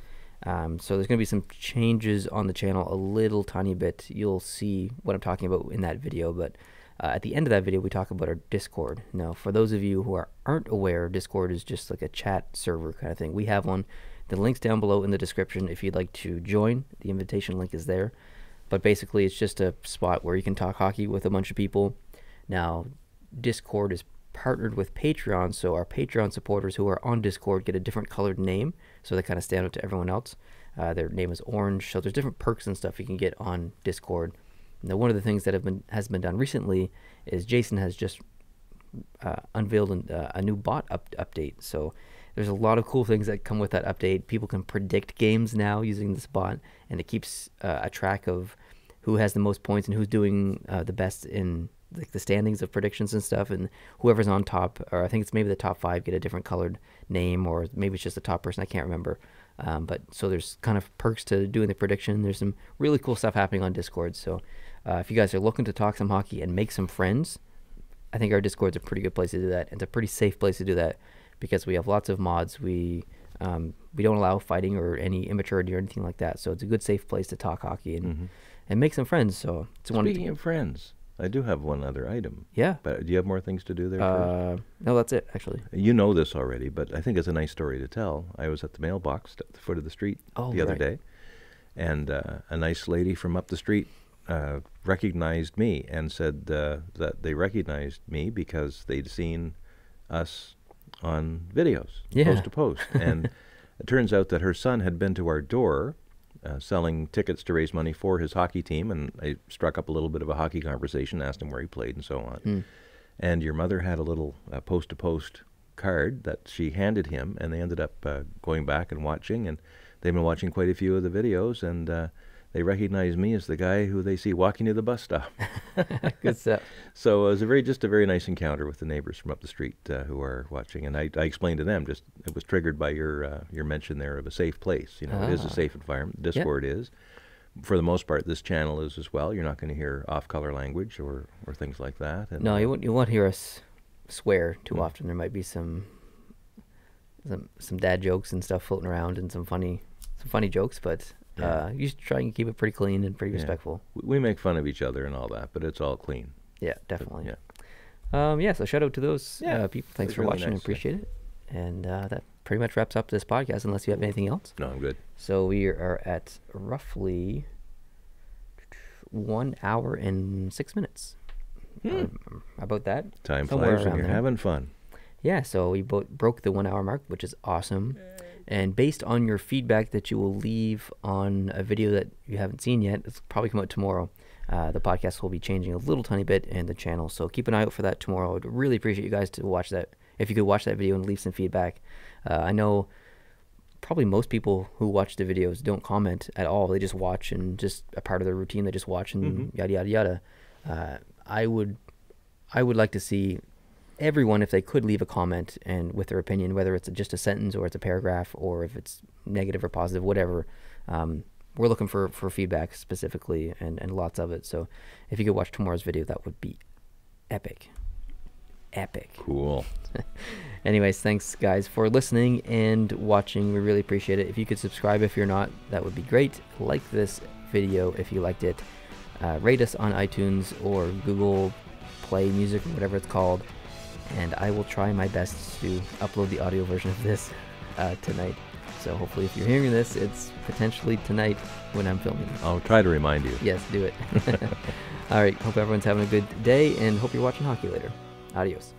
So there's going to be some changes on the channel a little tiny bit. You'll see what I'm talking about in that video, but At the end of that video, we talk about our Discord. Now, for those of you who aren't aware, Discord is just like a chat server kind of thing. We have one. The link's down below in the description if you'd like to join. The invitation link is there. But basically, it's just a spot where you can talk hockey with a bunch of people. Now, Discord is partnered with Patreon, so our Patreon supporters who are on Discord get a different colored name, so they kind of stand out to everyone else. Their name is orange, so there's different perks and stuff you can get on Discord. Now, one of the things that has been done recently is Jason has just unveiled a new bot update. So there's a lot of cool things that come with that update. People can predict games now using this bot, and it keeps a track of who has the most points and who's doing the best in like the standings of predictions and stuff. And whoever's on top, or I think it's maybe the top 5, get a different colored name, or maybe it's just the top person. I can't remember. But so there's kind of perks to doing the prediction. There's some really cool stuff happening on Discord. So if you guys are looking to talk some hockey and make some friends, I think our Discord's a pretty good place to do that. It's a pretty safe place to do that because we have lots of mods. We don't allow fighting or any immaturity or anything like that. So it's a good, safe place to talk hockey and make some friends. So it's Speaking of friends, I do have one other item. Yeah. But do you have more things to do there first? No, that's it, actually. You know this already, but I think it's a nice story to tell. I was at the mailbox at the foot of the street the other day, and a nice lady from up the street recognized me and said that they recognized me because they'd seen us on videos, post to post. And it turns out that her son had been to our door selling tickets to raise money for his hockey team, and I struck up a little bit of a hockey conversation, asked him where he played and so on. And your mother had a little post-to-post card that she handed him, and they ended up going back and watching, and they've been watching quite a few of the videos, and they recognize me as the guy who they see walking to the bus stop. Good stuff. So it was just a very nice encounter with the neighbors from up the street who are watching, and I explained to them, just it was triggered by your mention there of a safe place. You know, it is a safe environment. Discord is. For the most part, this channel is as well. You're not going to hear off-color language or things like that. And no, you won't hear us swear too often. There might be some dad jokes and stuff floating around, and some funny jokes, but you should try and keep it pretty clean and pretty respectful. We make fun of each other and all that, but it's all clean. Yeah, definitely. But, so shout out to those people. Thanks for really watching. nice, Appreciate it. And that pretty much wraps up this podcast, unless you have anything else. No, I'm good. So we are at roughly 1 hour and 6 minutes. About that. Time flies when you're having fun. Yeah, so we broke the 1 hour mark, which is awesome. And based on your feedback that you will leave on a video that you haven't seen yet, it's probably come out tomorrow. The podcast will be changing a little tiny bit in the channel, so keep an eye out for that tomorrow. I'd really appreciate you guys to watch that. If you could watch that video and leave some feedback. I know probably most people who watch the videos don't comment at all. They just watch, and just a part of their routine, they just watch and yada yada yada. I would like to see everyone, if they could, leave a comment and with their opinion, whether it's just a sentence or it's a paragraph, or if it's negative or positive, whatever. We're looking for feedback specifically, and lots of it. So if you could watch tomorrow's video, that would be epic. Cool. Anyways, thanks guys for listening and watching. We really appreciate it. If you could subscribe if you're not, that would be great. Like this video if you liked it. Rate us on iTunes or Google Play Music, or whatever it's called. And I will try my best to upload the audio version of this tonight. So hopefully if you're hearing this, it's potentially tonight when I'm filming. I'll try to remind you. Yes, do it. All right, hope everyone's having a good day, and hope you're watching hockey later. Adios.